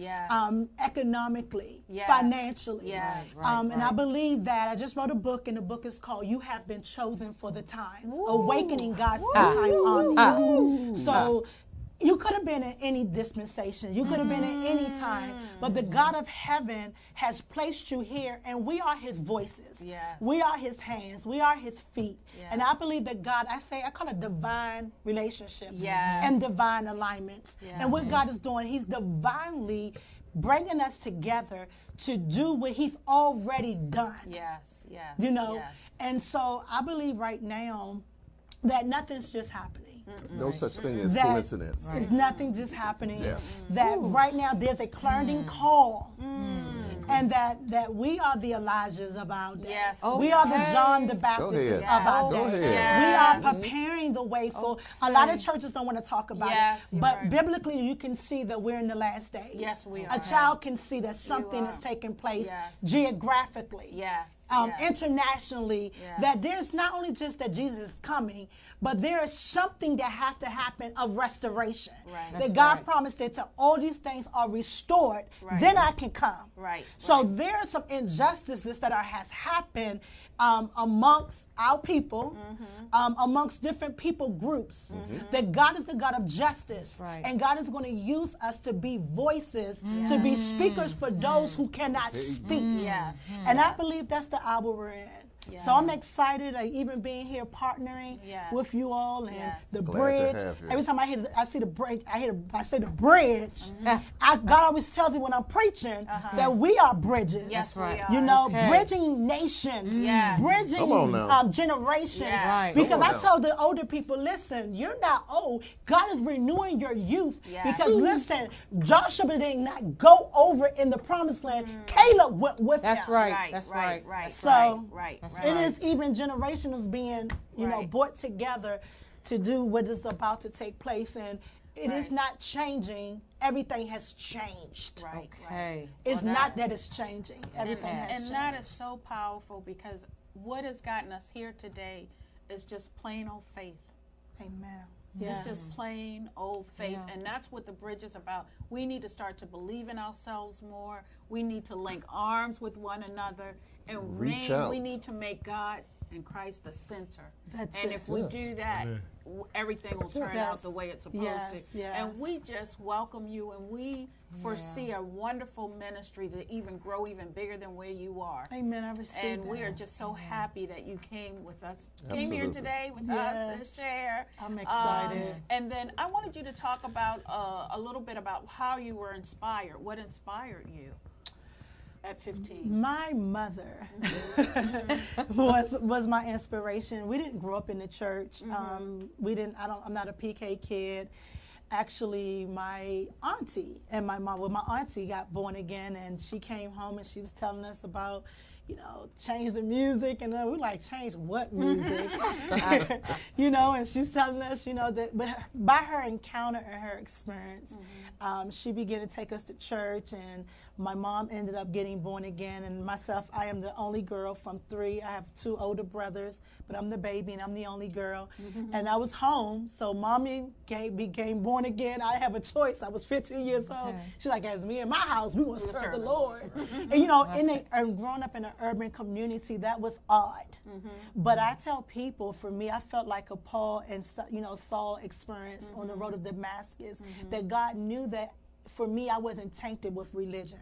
economically, financially. And I believe that. I just wrote a book, and the book is called You Have Been Chosen for the Times, Awakening God's End Time Army. So you could have been in any dispensation. You could have been in any time. But the God of heaven has placed you here, and we are his voices. We are his hands. We are his feet. And I believe that God, I call it divine relationships and divine alignments. And what God is doing, he's divinely bringing us together to do what he's already done. You know? And so I believe right now that nothing's just happening. No such thing as coincidence. It's nothing just happening. That right now there's a clarion call. And that we are the Elijahs of our day. We are the John the Baptists of our day. We are preparing the way for, a lot of churches don't want to talk about it, but biblically you can see that we're in the last days. Yes, we are. A child can see that something is taking place geographically. Internationally, that there's not only just that Jesus is coming, but there is something that has to happen of restoration. That God promised that till all these things are restored, then I can come. So there are some injustices that has happened amongst our people, amongst different people groups, that God is the God of justice, and God is going to use us to be voices, to be speakers for those who cannot speak. And I believe that's the hour we're in. So I'm excited, even being here partnering with you all and the bridge. Every time I see the bridge, I say the bridge. God always tells me when I'm preaching that we are bridges. Yes, right. You know, bridging nations, bridging generations. Because I told the older people, listen, you're not old. God is renewing your youth. Because listen, Joshua did not go over in the promised land. Caleb went with him. That's right. That's right. So it is even generations being, you know, brought together to do what is about to take place, and it is not changing. Everything has changed. It's not that it's changing. Everything has changed. And that is so powerful, because what has gotten us here today is just plain old faith. Amen. It's just plain old faith. And that's what the bridge is about. We need to start to believe in ourselves more. We need to link arms with one another. And we need to make God and Christ the center. If we do that, everything will turn out the way it's supposed to. And we just welcome you, and we foresee a wonderful ministry to even grow even bigger than where you are. Amen. I receive And that. we are just so happy that you came with us, came here today with us to share. I'm excited. And then I wanted you to talk about a little bit about how you were inspired. What inspired you at 15? My mother was my inspiration. We didn't grow up in the church. I'm not a PK kid. Actually, my auntie and my mom, my auntie got born again, and she came home and she was telling us about, change the music, and we're like, change what music? And she's telling us, that by her encounter and her experience, she began to take us to church, and my mom ended up getting born again, and myself, I am the only girl from 3. I have 2 older brothers, but I'm the baby, and I'm the only girl. And I was home, so mommy became born again. I have a choice. I was 15 years old. She's like, as me in my house, we want to serve the Lord. And growing up in an urban community, that was odd. But I tell people, for me, I felt like a Paul and Saul experience on the road of Damascus, that God knew that for me, I wasn't tainted with religion.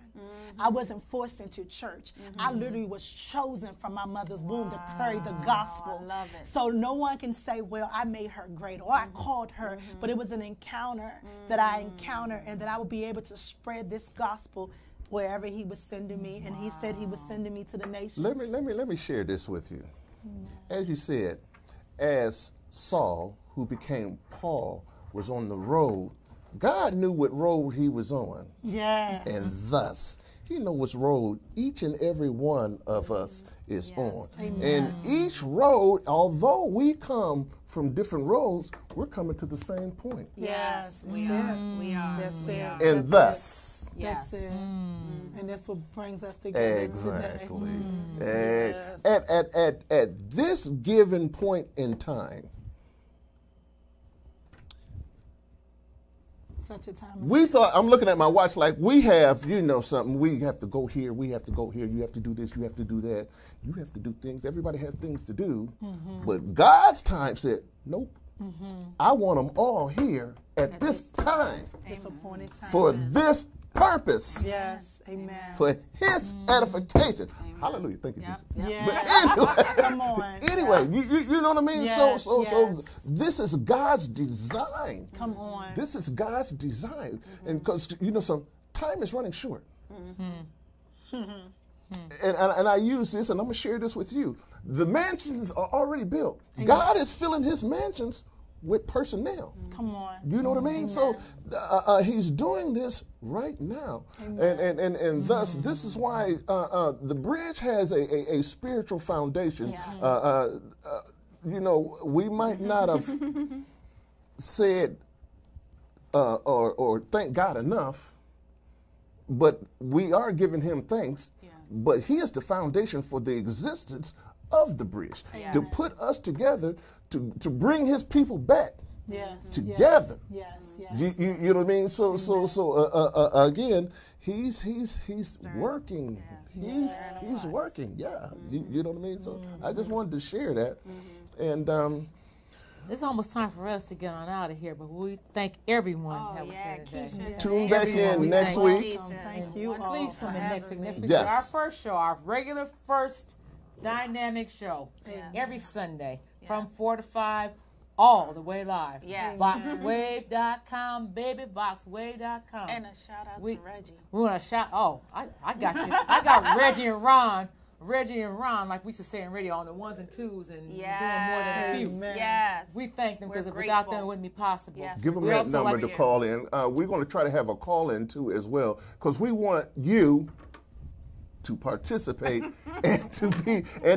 I wasn't forced into church. I literally was chosen from my mother's womb to carry the gospel. I love it. So no one can say, well, I made her great or I called her, but it was an encounter that I encountered, and that I would be able to spread this gospel wherever he was sending me, and he said he was sending me to the nations. Let me share this with you. As you said, as Saul, who became Paul, was on the road, God knew what road he was on. Yes. And thus, he knows what road each and every one of us is on. Amen. And each road, although we come from different roads, we're coming to the same point. Yes. We are. We are. That's it. And thus. That's it. And that's what brings us together. Exactly. Yes. At this given point in time, such a time. We thought, I'm looking at my watch like we have, something. We have to go here. We have to go here. You have to do this. You have to do that. You have to do things. Everybody has things to do. But God's time said, nope. I want them all here at this time. Disappointed time. For this purpose. Yes. Amen. For his edification. Hallelujah. Thank you, Jesus. Yes. But anyway, come on. Anyway, you know what I mean? Yes, So this is God's design. Come on. This is God's design. And because, some time is running short. And I use this, and I'm going to share this with you. The mansions are already built. Amen. God is filling his mansions with personnel. Come on. You know what I mean? Amen. So he's doing this right now. And thus, this is why the bridge has a spiritual foundation. Yeah. We might not have said or thank God enough, but we are giving him thanks. Yeah. But he is the foundation for the existence of the bridge, to put us together, to bring his people back together. Yes. You know what I mean? So again, he's working. He's working. Yeah. You know what I mean? So I just wanted to share that. And it's almost time for us to get on out of here, but we thank everyone that was here today. Tune back in next week. Thank you all. Please come in next week. Next week Yes. is our first show, our regular first dynamic show, every Sunday from 4 to 5, all the way live. Yes. VoxWave.com, baby, VoxWave.com. And a shout out to Reggie. We want to shout. Oh, I got you. I got Reggie and Ron. Reggie and Ron, like we used to say in radio, on the ones and twos and doing more than a few. Yes. We thank them because without them it wouldn't be possible. Yes. Give them that number to call in. We're going to try to have a call in too as well, because we want you to participate and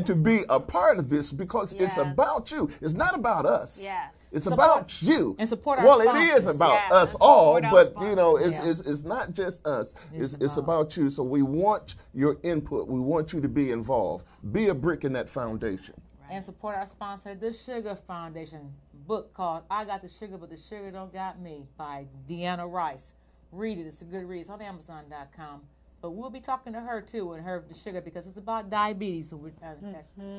to be a part of this, because it's about you. It's not about us. Yes. It's about you. And support our sponsors. It is about us all, but it's not just us. It's about you. So we want your input. We want you to be involved. Be a brick in that foundation. Right. And support our sponsor, the Sugar Foundation. Book called I Got the Sugar, But the Sugar Don't Got Me by Deanna Rice. Read it. It's a good read. It's on Amazon.com. But we'll be talking to her, too, and her the sugar, because it's about diabetes. So we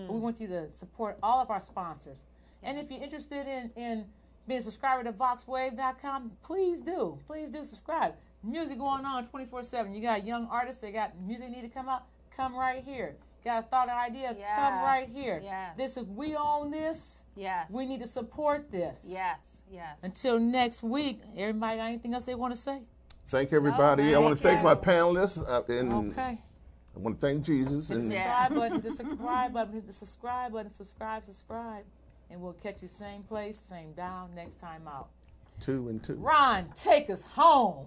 want you to support all of our sponsors. And if you're interested in being a subscriber to VoxWave.com, please do. Please do subscribe. Music going on 24/7. You got young artists that got music need to come out. Come right here. Got a thought or idea? Yes. Come right here. Yes. This, if we own this, we need to support this. Yes. Until next week, everybody got anything else they want to say? Thank everybody. I want to thank my panelists. And okay. I want to thank Jesus. Hit the subscribe button. Hit the subscribe button. Hit the subscribe button. Subscribe. And we'll catch you same place, same dial, next time out. 2 and 2. Ron, take us home.